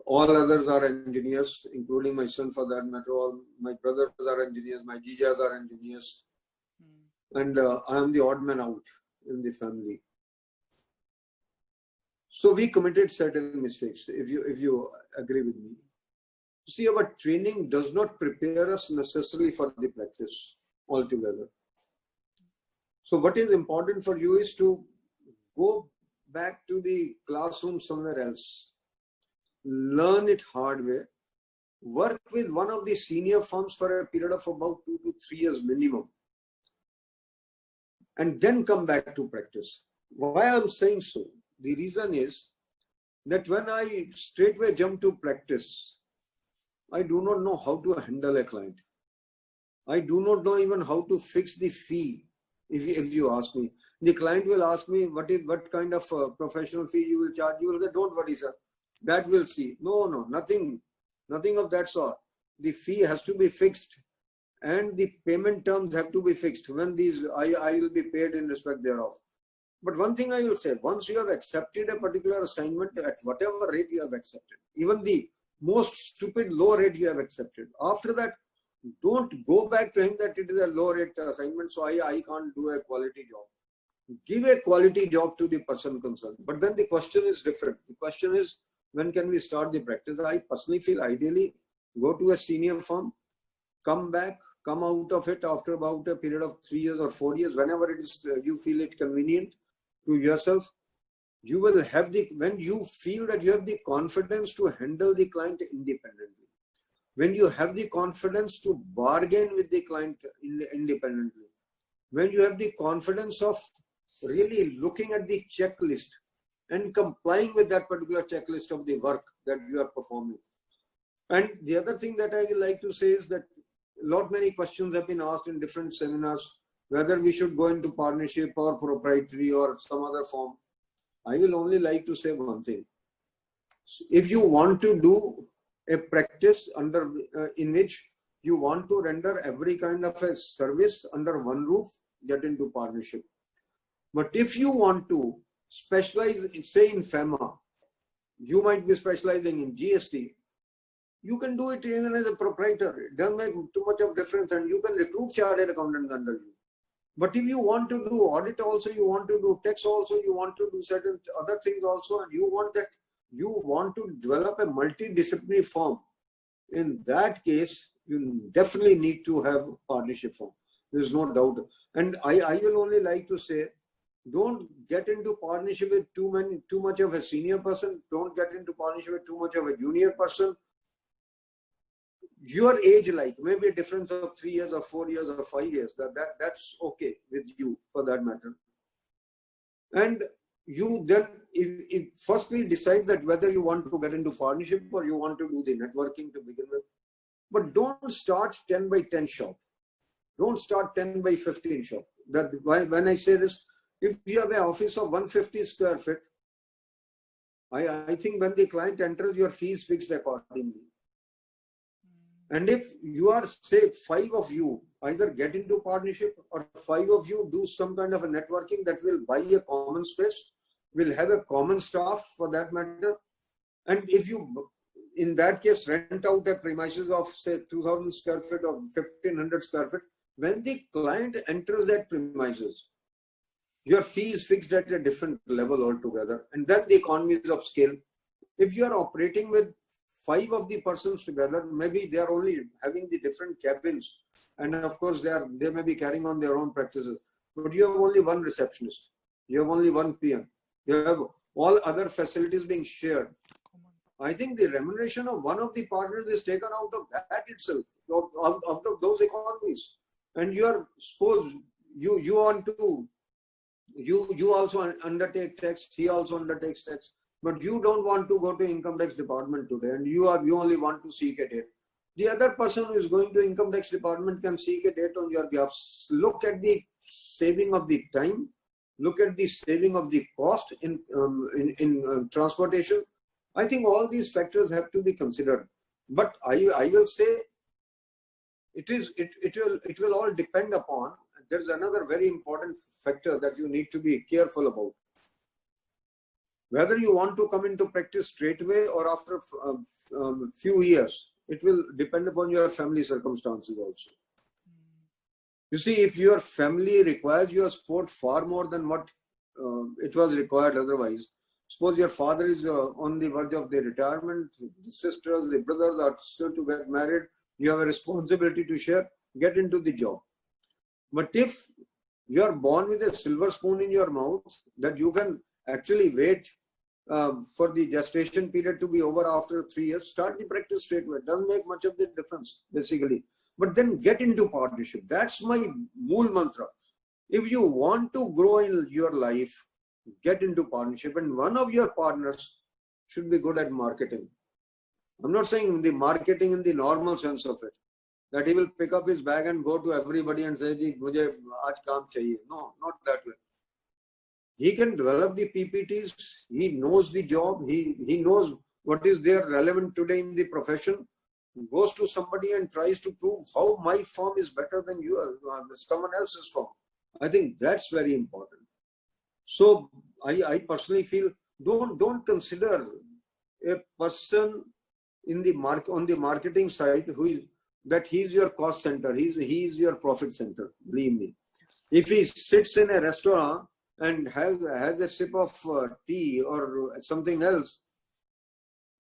All others are engineers, including my son for that matter. All my brothers are engineers, my jijas are engineers. And I am the odd man out in the family. So we committed certain mistakes, if you agree with me. See, our training does not prepare us necessarily for the practice altogether. So what is important for you is to go back to the classroom somewhere else. Learn it hard way. work with one of the senior firms for a period of about 2 to 3 years minimum, and then come back to practice. Why I'm saying so? The reason is that when I straightway jump to practice, I do not know how to handle a client. I do not know even how to fix the fee. If you ask me, the client will ask me what kind of professional fee you will charge. You will say, don't worry, sir, that we'll see. No, nothing of that sort. The fee has to be fixed, and the payment terms have to be fixed. When these I will be paid in respect thereof. But one thing I will say, once you have accepted a particular assignment at whatever rate you have accepted, even the most stupid low rate you have accepted, after that, don't go back to him that it is a low rate assignment, so I can't do a quality job. Give a quality job to the person concerned. But then the question is different. The question is, when can we start the practice? I personally feel ideally go to a senior firm, come out of it after about a period of 3 years or 4 years, whenever it is you feel it convenient to yourself. You will have when you feel that you have the confidence to handle the client independently, when you have the confidence to bargain with the client independently, when you have the confidence of really looking at the checklist and complying with that particular checklist of the work that you are performing. And the other thing that I would like to say is that many questions have been asked in different seminars, whether we should go into partnership or proprietary or some other form. I will only like to say one thing. If you want to do a practice in which you want to render every kind of a service under one roof, get into partnership. But if you want to specialize, say in FEMA, you might be specializing in GST, you can do it even as a proprietor. It doesn't make too much of difference, and you can recruit chartered accountants under you. But if you want to do audit also, you want to do tax also, you want to do certain other things also, and you want to develop a multidisciplinary firm, in that case, you definitely need to have a partnership firm. There's no doubt. And I will only like to say, don't get into partnership with too much of a senior person. Don't get into partnership with too much of a junior person. Your age, like maybe a difference of 3 years or 4 years or 5 years, that's okay with you for that matter. And you then firstly decide that whether you want to get into partnership or you want to do the networking to begin with. But don't start 10 by 10 shop. Don't start 10 by 15 shop. That when I say this, if you have an office of 150 square feet, I think when the client enters, your fee is fixed accordingly. And if you are, say, 5 of you either get into partnership or 5 of you do some kind of a networking that will buy a common space, will have a common staff for that matter. And if you, in that case, rent out a premises of, say, 2,000 square feet or 1,500 square feet, when the client enters that premises, your fee is fixed at a different level altogether. And then the economies of scale. If you are operating with 5 of the persons together, maybe they are only having the different cabins, and of course they may be carrying on their own practices, but you have only one receptionist, you have only one PM, you have all other facilities being shared. I think the remuneration of one of the partners is taken out of that itself, out of those economies. And you are supposed you want to you also undertake tax, he also undertakes tax. But you don't want to go to income tax department today, and you only want to seek a date. The other person who is going to income tax department can seek a date on your behalf. Look at the saving of the time. Look at the saving of the cost in transportation. I think all these factors have to be considered. But I will say it will all depend upon. There's another very important factor that you need to be careful about. Whether you want to come into practice straight away or after a few years, it will depend upon your family circumstances also. You see, if your family requires your support far more than what it was required otherwise, suppose your father is on the verge of the retirement, the sisters, the brothers are still to get married, you have a responsibility to share, get into the job. But if you are born with a silver spoon in your mouth, that you can actually wait for the gestation period to be over after 3 years, start the practice straight away. It doesn't make much of the difference, basically. But then get into partnership. That's my mool mantra. If you want to grow in your life, get into partnership. And one of your partners should be good at marketing. I'm not saying the marketing in the normal sense of it, that he will pick up his bag and go to everybody and say, "Ji, mujhe aaj kaam chahiye." No, not that way. He can develop the PPTs. He knows the job. He knows what is there relevant today in the profession. Goes to somebody and tries to prove how my firm is better than yours, someone else's firm. I think that's very important. So I personally feel don't consider a person in the on the marketing side that he's your cost center. He's your profit center. Believe me. If he sits in a restaurant and has a sip of tea or something else,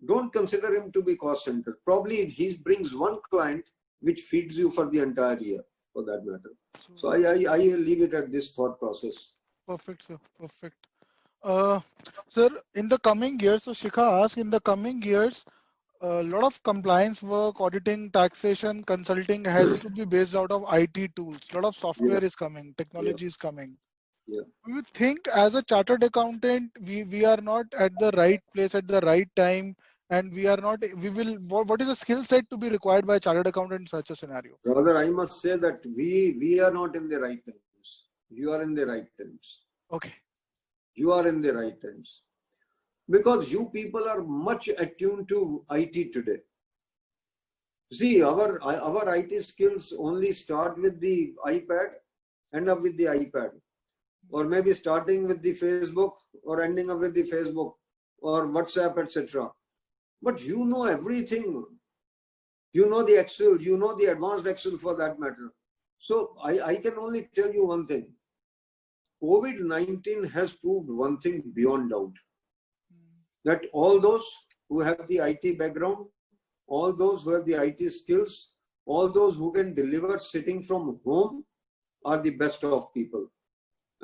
don't consider him to be cost center. Probably he brings one client which feeds you for the entire year, for that matter. So I leave it at this thought process. Perfect, sir. Perfect. Sir, in the coming years, so Shikha asked, in the coming years, a lot of compliance work, auditing, taxation, consulting has to be based out of IT tools. A lot of software is coming, technology is coming. Yeah. Do you think as a chartered accountant, we are not at the right place at the right time, and what is the skill set to be required by a chartered accountant in such a scenario? Rather, I must say that we are not in the right times. You are in the right times. Okay. You are in the right times. Because you people are much attuned to IT today. See, our IT skills only start with the iPad, end up with the iPad. Or maybe starting with the Facebook or ending up with the Facebook or WhatsApp, etc. But you know everything. You know the Excel, you know the advanced Excel for that matter. So I can only tell you one thing. COVID-19 has proved one thing beyond doubt. That all those who have the IT background, all those who have the IT skills, all those who can deliver sitting from home are the best of people.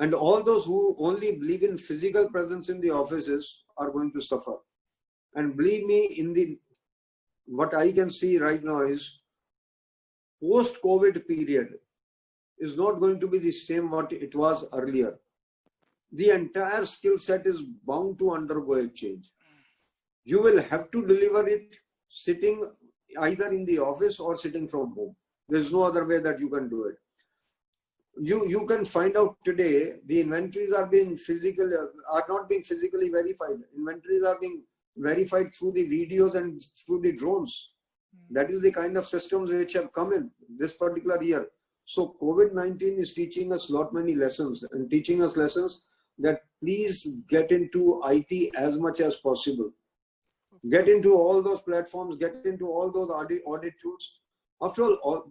And all those who only believe in physical presence in the offices are going to suffer. And believe me, what I can see right now is post-COVID period is not going to be the same what it was earlier. The entire skill set is bound to undergo a change. You will have to deliver it sitting either in the office or sitting from home. There's no other way that you can do it. You can find out today the inventories are not being physically verified. Inventories are being verified through the videos and through the drones. That is the kind of systems which have come in this particular year. So COVID-19 is teaching us lot many lessons and teaching us lessons that please get into IT as much as possible. Get into all those platforms, get into all those audit tools. After all,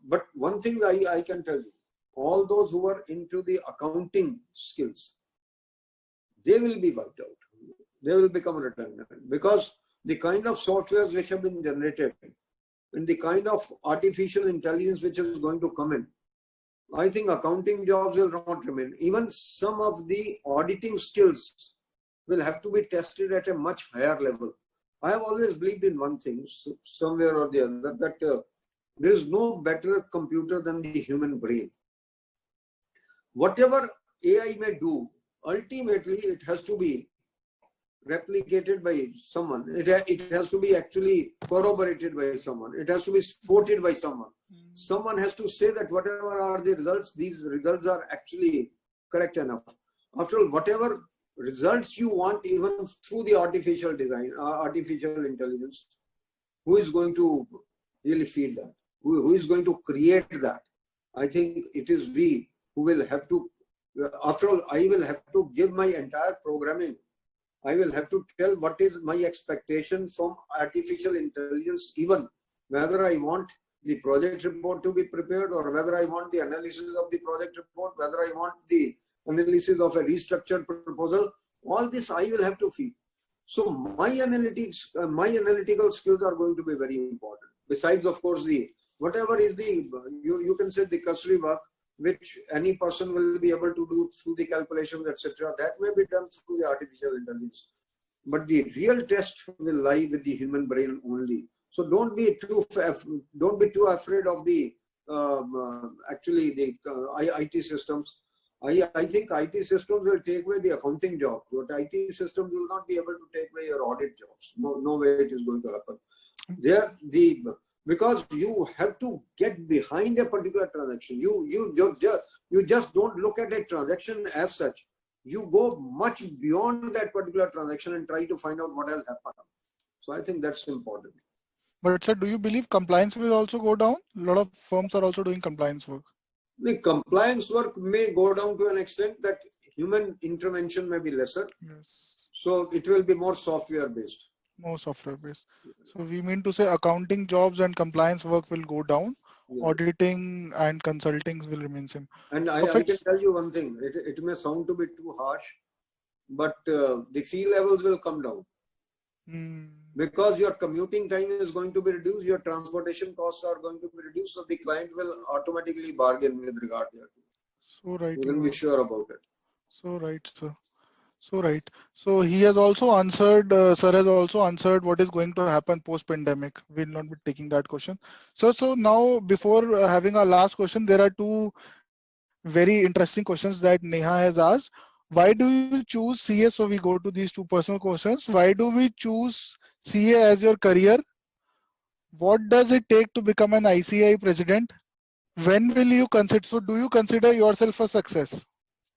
but one thing I can tell you, all those who are into the accounting skills, they will be wiped out. They will become redundant because the kind of softwares which have been generated and the kind of artificial intelligence which is going to come in, I think accounting jobs will not remain. Even some of the auditing skills will have to be tested at a much higher level. I have always believed in one thing, somewhere or the other, that there is no better computer than the human brain. Whatever AI may do, ultimately it has to be replicated by someone. It has to be actually corroborated by someone. It has to be supported by someone. Someone has to say that whatever are the results, these results are actually correct enough. After all, whatever results you want, even through the artificial intelligence, who is going to really feed that? Who is going to create that? I think it is we who will have to, after all, I will have to give my entire programming. I will have to tell what is my expectation from artificial intelligence, even whether I want the project report to be prepared or whether I want the analysis of the project report, whether I want the analysis of a restructured proposal. All this I will have to feed. So my analytical skills are going to be very important. Besides, of course, whatever is you can say the cursory work, which any person will be able to do through the calculations, etc. That may be done through the artificial intelligence. But the real test will lie with the human brain only. So don't be too afraid of the actually the IT systems. I think IT systems will take away the accounting job, but IT systems will not be able to take away your audit jobs. No way it is going to happen. Because you have to get behind a particular transaction. You just don't look at a transaction as such. You go much beyond that particular transaction and try to find out what has happened. So I think that's important. But sir, do you believe compliance will also go down? A lot of firms are also doing compliance work. The compliance work may go down to an extent that human intervention may be lesser. Yes. So it will be more software based. More software based. So we mean to say accounting jobs and compliance work will go down. Yeah. Auditing and consulting will remain same. And I can tell you one thing. It may sound to be too harsh, but the fee levels will come down. Because your commuting time is going to be reduced, your transportation costs are going to be reduced, so the client will automatically bargain with regard to it. So right. You can be sure about it. So right, sir. So right. So he has also answered, sir has also answered what is going to happen post-pandemic. We'll not be taking that question. So now before having our last question, there are two very interesting questions that Neha has asked. Why do you choose CA? So we go to these two personal questions. Why do we choose CA as your career? What does it take to become an ICAI president? When will you consider? So do you consider yourself a success?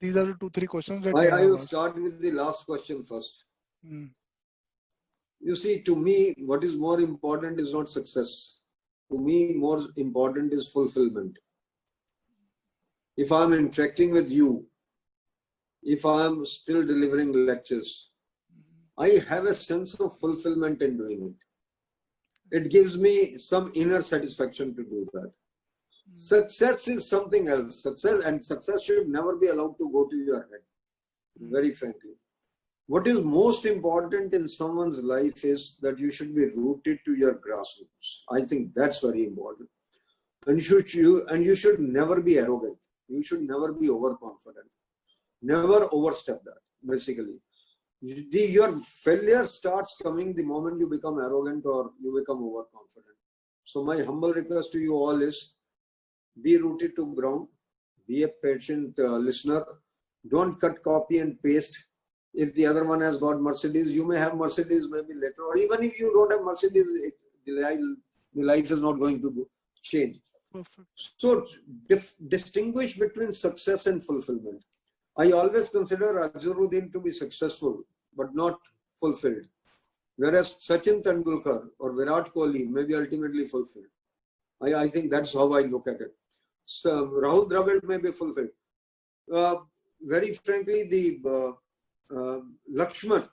These are the 2-3 questions that I will start with the last question first. You see, to me, what is more important is not success. To me, more important is fulfillment. If I'm interacting with you, if I'm still delivering lectures, I have a sense of fulfillment in doing it. It gives me some inner satisfaction to do that. Success is something else. Success should never be allowed to go to your head, very frankly. What is most important in someone's life is that you should be rooted to your grassroots. I think that's very important. And you should never be arrogant. You should never be overconfident. Never overstep that, basically. Your failure starts coming the moment you become arrogant or you become overconfident. So my humble request to you all is, be rooted to ground, be a patient listener. Don't cut, copy and paste. If the other one has got Mercedes, you may have Mercedes maybe later. Or even if you don't have Mercedes, the life is not going to change. Perfect. So distinguish between success and fulfillment. I always consider Azharuddin to be successful, but not fulfilled. Whereas Sachin Tendulkar or Virat Kohli may be ultimately fulfilled. I think that's how I look at it. So Rahul Dravid may be fulfilled. Very frankly, the Lakshman,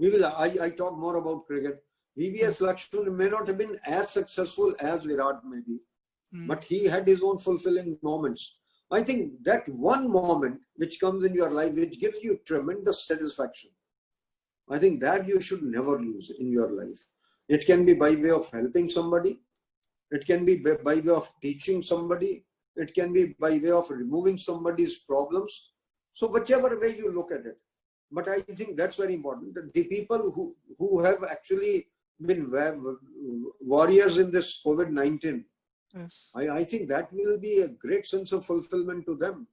I talk more about cricket. VVS Lakshman may not have been as successful as Virat may be, but he had his own fulfilling moments. I think that one moment which comes in your life, which gives you tremendous satisfaction, I think that you should never lose in your life. It can be by way of helping somebody. It can be by way of teaching somebody. It can be by way of removing somebody's problems. So whichever way you look at it. But I think that's very important. The people who have actually been warriors in this COVID-19, yes. I think that will be a great sense of fulfillment to them.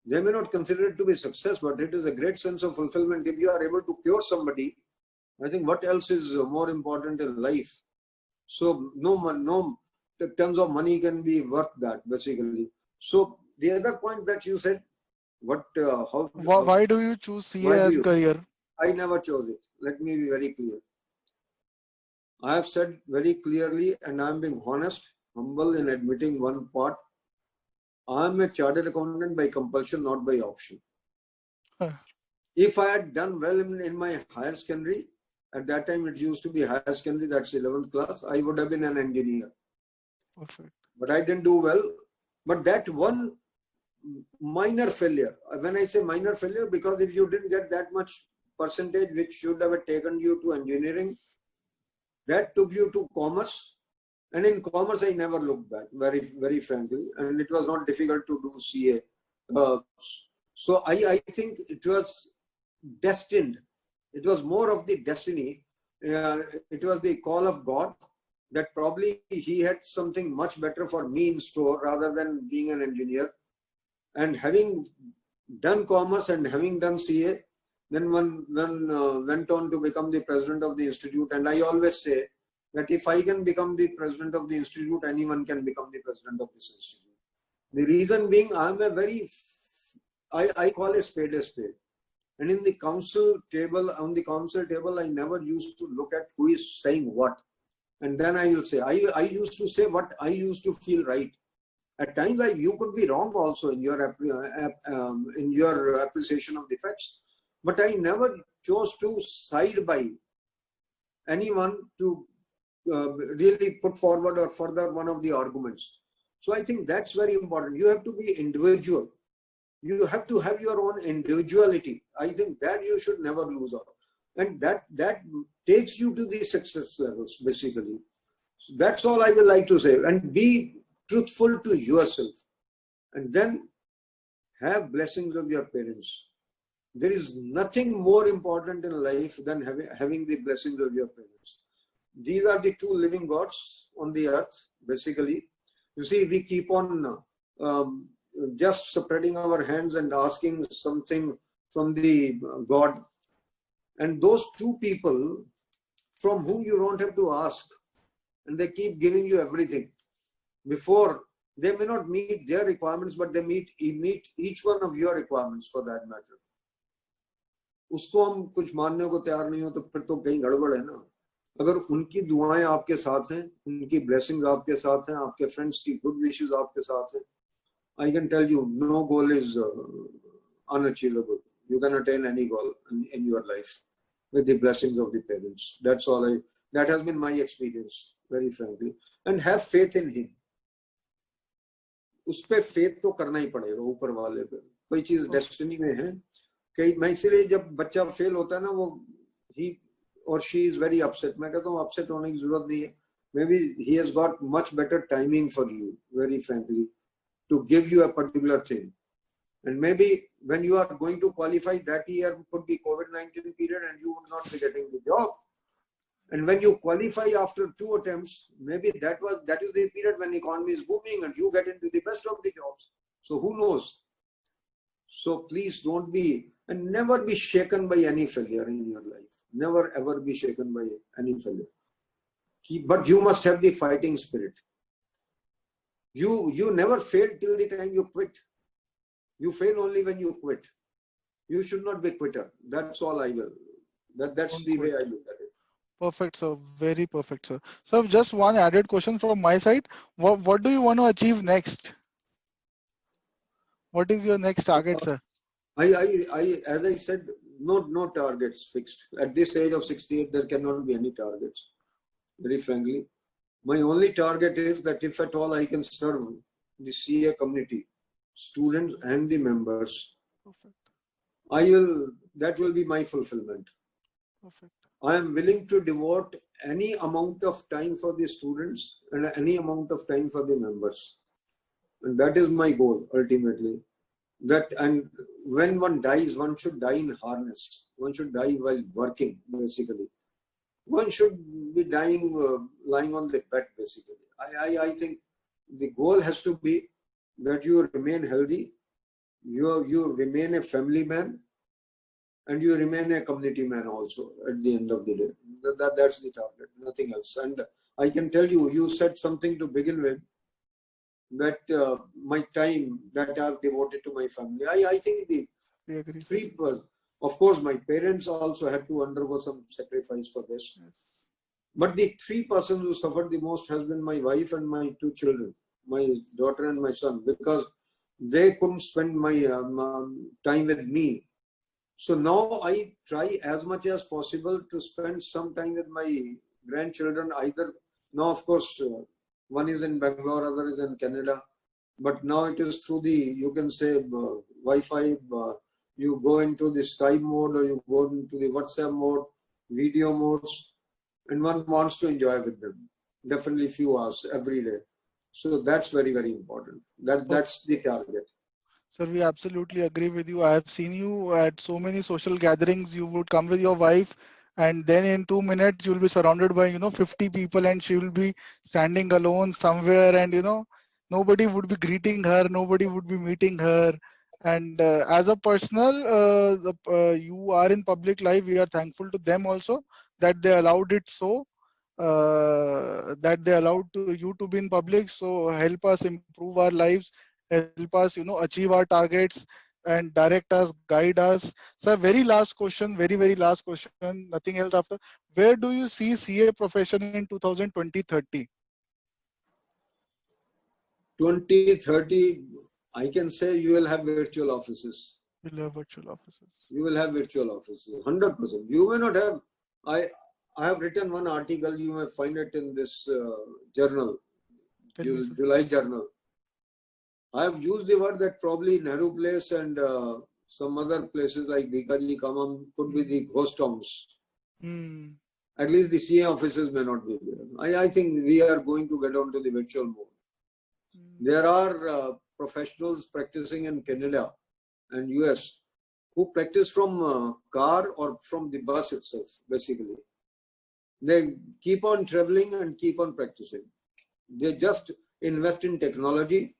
They may not consider it to be success, but it is a great sense of fulfillment. If you are able to cure somebody, I think what else is more important in life? So no tons of money can be worth that, basically. So the other point that you said, why do you choose CA as career? I never chose it. Let me be very clear. I have said very clearly, and I am being honest, humble in admitting one part. I am a chartered accountant by compulsion, not by option. If I had done well in my higher secondary, at that time it used to be higher secondary, that's 11th class, I would have been an engineer. Perfect. But I didn't do well. But that one minor failure, when I say minor failure, because if you didn't get that much percentage which should have taken you to engineering, that took you to commerce, And in commerce, I never looked back, very frankly. And it was not difficult to do CA. So I think it was destined. It was more of the destiny. It was the call of God that probably he had something much better for me in store rather than being an engineer. And having done commerce and having done CA, then one went on to become the president of the institute. And I always say that if I can become the president of the institute, anyone can become the president of this institute. The reason being, I'm a very, I call a spade a spade. And in the council table, on the council table, I never used to look at who is saying what. And then I will say, I used to say what I used to feel right. At times, you could be wrong also in your appreciation of the facts. But I never chose to side by anyone to really put forward or further one of the arguments. So I think that's very important. You have to be individual. You have to have your own individuality. I think that you should never lose out. And that takes you to the success levels, basically. So that's all I would like to say. And be truthful to yourself. And then have blessings of your parents. There is nothing more important in life than having the blessings of your parents. These are the two living gods on the earth, basically. You see, we keep on just spreading our hands and asking something from the God. And those two people from whom you don't have to ask, and they keep giving you everything. Before, they may not meet their requirements, but they meet each one of your requirements for that matter. उसको हम कुछ मानने को तैयार नहीं हो तो फिर तो कहीं गड़बड़ है ना. अगर उनकी दुआएं आपके साथ हैं, उनकी ब्लेसिंग्स आपके साथ हैं, आपके फ्रेंड्स की गुड विशेस आपके साथ हैं, I can tell you, no goal is unachievable. You can attain any goal in your life with the blessings of the parents. That's all that has been my experience, very frankly. And have faith in him. उस पे faith तो करना ही पड़ेगा ऊपर वाले पे. कोई चीज destiny में है. कई मैं इसलिए जब बच्चा फेल होता है ना, वो he or she is very upset. मैं कहता हूँ upset होने की जरूरत नहीं है. Maybe he has got much better timing for you, very frankly, to give you a particular thing. And maybe when you are going to qualify, that year could be COVID-19 period and you would not be getting the job. And when you qualify after 2 attempts, maybe that is the period when the economy is booming and you get into the best of the jobs. So who knows? So please don't be, and never be shaken by any failure in your life. Never ever be shaken by any failure. But you must have the fighting spirit. You never fail till the time you quit. You fail only when you quit. You should not be a quitter. That's all I will. That's the way I look at it. Perfect, sir. Very perfect, sir. So just one added question from my side. What do you want to achieve next? What is your next target, sir? As I said, no targets fixed. At this age of 68, there cannot be any targets. Very frankly, my only target is that if at all I can serve the CA community, students and the members, perfect. That will be my fulfillment. Perfect. I am willing to devote any amount of time for the students and any amount of time for the members. And that is my goal ultimately. And when one dies, one should die in harness. One should die while working, basically. One should be dying, lying on the bed, basically. I think the goal has to be that you remain healthy, you remain a family man, and you remain a community man also at the end of the day. That's the target, nothing else. And I can tell you, you said something to begin with, that my time that I've devoted to my family. I think the three, of course, my parents also had to undergo some sacrifice for this. Yes. But the 3 persons who suffered the most has been my wife and my 2 children, my daughter and my son, because they couldn't spend my time with me. So now I try as much as possible to spend some time with my grandchildren. Either now, of course, one is in Bangalore, other is in Canada. But now it is through the, you can say, Wi-Fi. You go into the Skype mode or you go into the WhatsApp mode, video modes, and one wants to enjoy with them. definitely few hours every day. So that's very, very important. That's the target. Sir, we absolutely agree with you. I have seen you at so many social gatherings. You would come with your wife, and then in 2 minutes you'll be surrounded by 50 people, and she will be standing alone somewhere, and nobody would be greeting her, nobody would be meeting her. And as a personal, you are in public life. We are thankful to them also that they allowed it so. That they allowed you to be in public, so help us improve our lives, help us achieve our targets, and direct us, guide us. So very last question, very last question, nothing else after. Where do you see CA profession in 2020-30? 2030, I can say you will have virtual offices. We'll have virtual offices. You will have virtual offices, 100%. You may not have. I have written one article. You may find it in this journal, July journal. I have used the word that probably Nehru Place and some other places like Bikaji Kamam could be the ghost towns. At least the CA offices may not be there. I think we are going to get onto the virtual mode. There are professionals practicing in Canada and US who practice from car or from the bus itself, basically. They keep on traveling and keep on practicing. They just invest in technology.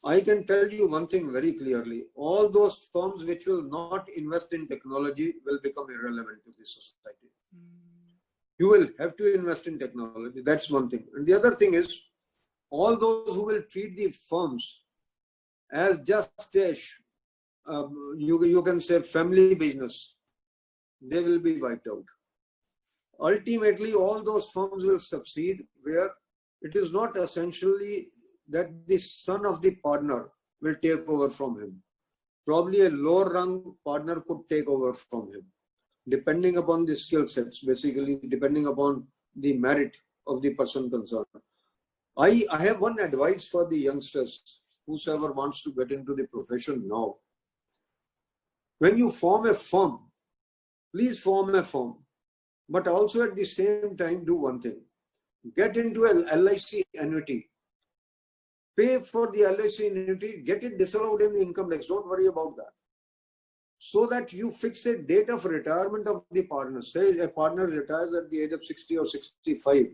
I can tell you one thing very clearly. All those firms which will not invest in technology will become irrelevant to the society. You will have to invest in technology. That's one thing. And the other thing is, all those who will treat the firms as just a, you can say, family business, they will be wiped out. Ultimately, all those firms will succeed where it is not essentially that the son of the partner will take over from him. Probably a lower rung partner could take over from him, depending upon the skill sets, basically depending upon the merit of the person concerned. I have one advice for the youngsters, whosoever wants to get into the profession now. When you form a firm, please form a firm, but also at the same time do one thing. Get into an LIC annuity. Pay for the LIC annuity, get it disallowed in the income tax. Don't worry about that. So that you fix a date of retirement of the partner. Say a partner retires at the age of 60 or 65.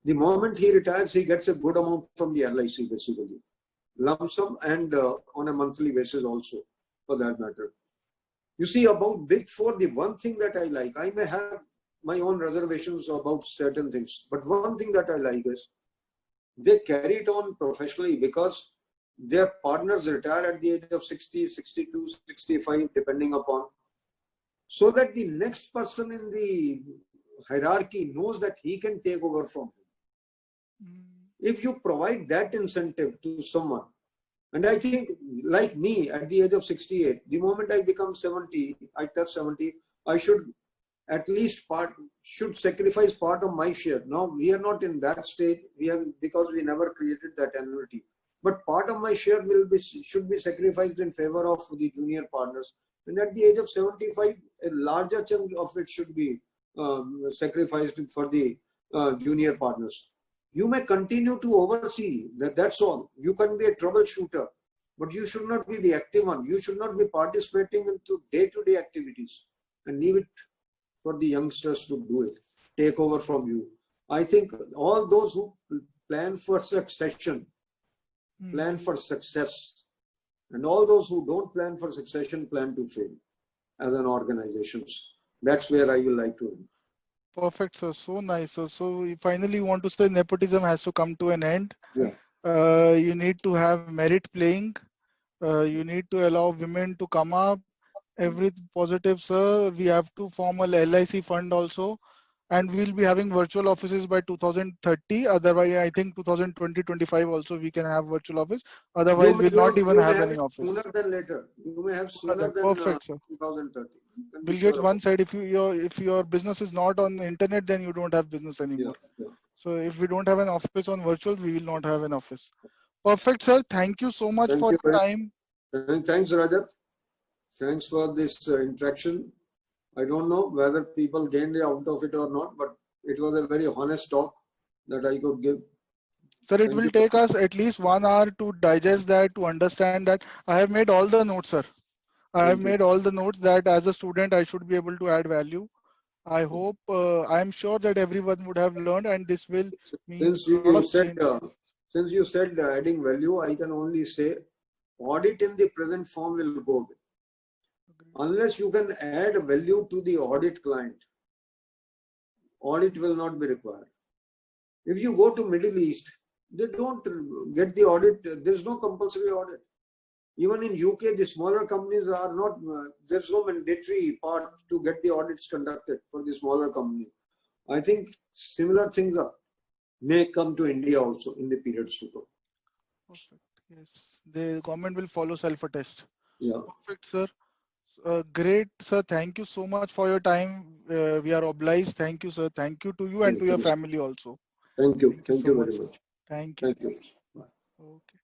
The moment he retires, he gets a good amount from the LIC, basically. Lump sum and on a monthly basis also, for that matter. You see, about Big Four, the one thing that I like, I may have my own reservations about certain things, but one thing that I like is they carry it on professionally because their partners retire at the age of 60, 62, 65, depending upon, so that the next person in the hierarchy knows that he can take over from him. If you provide that incentive to someone, and I think like me at the age of 68, the moment I become 70, I touch 70, I should at least sacrifice part of my share. Now we are not in that stage. Because we never created that annuity. But part of my share should be sacrificed in favor of the junior partners. And at the age of 75, a larger chunk of it should be sacrificed for the junior partners. You may continue to oversee, that's all. You can be a troubleshooter, but you should not be the active one. You should not be participating into day-to-day activities, and leave it for the youngsters to do it, take over from you. I think all those who plan for succession, plan for success, and all those who don't plan for succession plan to fail as an organization. That's where I will like to end. Perfect, sir. So nice. So we finally want to say nepotism has to come to an end. Yeah. You need to have merit playing. You need to allow women to come up. Everything positive, sir. We have to form a LIC fund also, and we'll be having virtual offices by 2030. Otherwise, I think 2020-25 also we can have virtual office. Otherwise, we'll not even have any office. Sooner than later. You may have sooner than perfect, sir. 2030. Bill Gates once said, if your business is not on the internet, then you don't have business anymore. Yeah. So if we don't have an office on virtual, we will not have an office. Perfect, sir. Thank you so much for your time. Thanks, Rajat. Thanks for this interaction. I don't know whether people gained out of it or not, but it was a very honest talk. that I could give. Sir, it Thank will you. take us at least 1 hour to digest that, to understand that. I have made all the notes, sir. I have Thank you. made all the notes that as a student, I should be able to add value. I hope, I am sure that everyone would have learned, and this will mean Since a lot you of said, change. adding value, I can only say audit in the present form will go away. Unless you can add value to the audit client, audit will not be required. If you go to Middle East, they don't get the audit. There's no compulsory audit. Even in UK, the smaller companies are not, there's no mandatory part to get the audits conducted for the smaller company. I think similar things may come to India also in the periods to come. Perfect. Yes, the government will follow self-attest. Yeah. Perfect, sir. Great, sir. Thank you so much for your time. We are obliged. Thank you, sir. Thank you to you and to your family also. Thank you. Thank you so Very much, sir. much. Thank you. Thank you. Bye. Okay.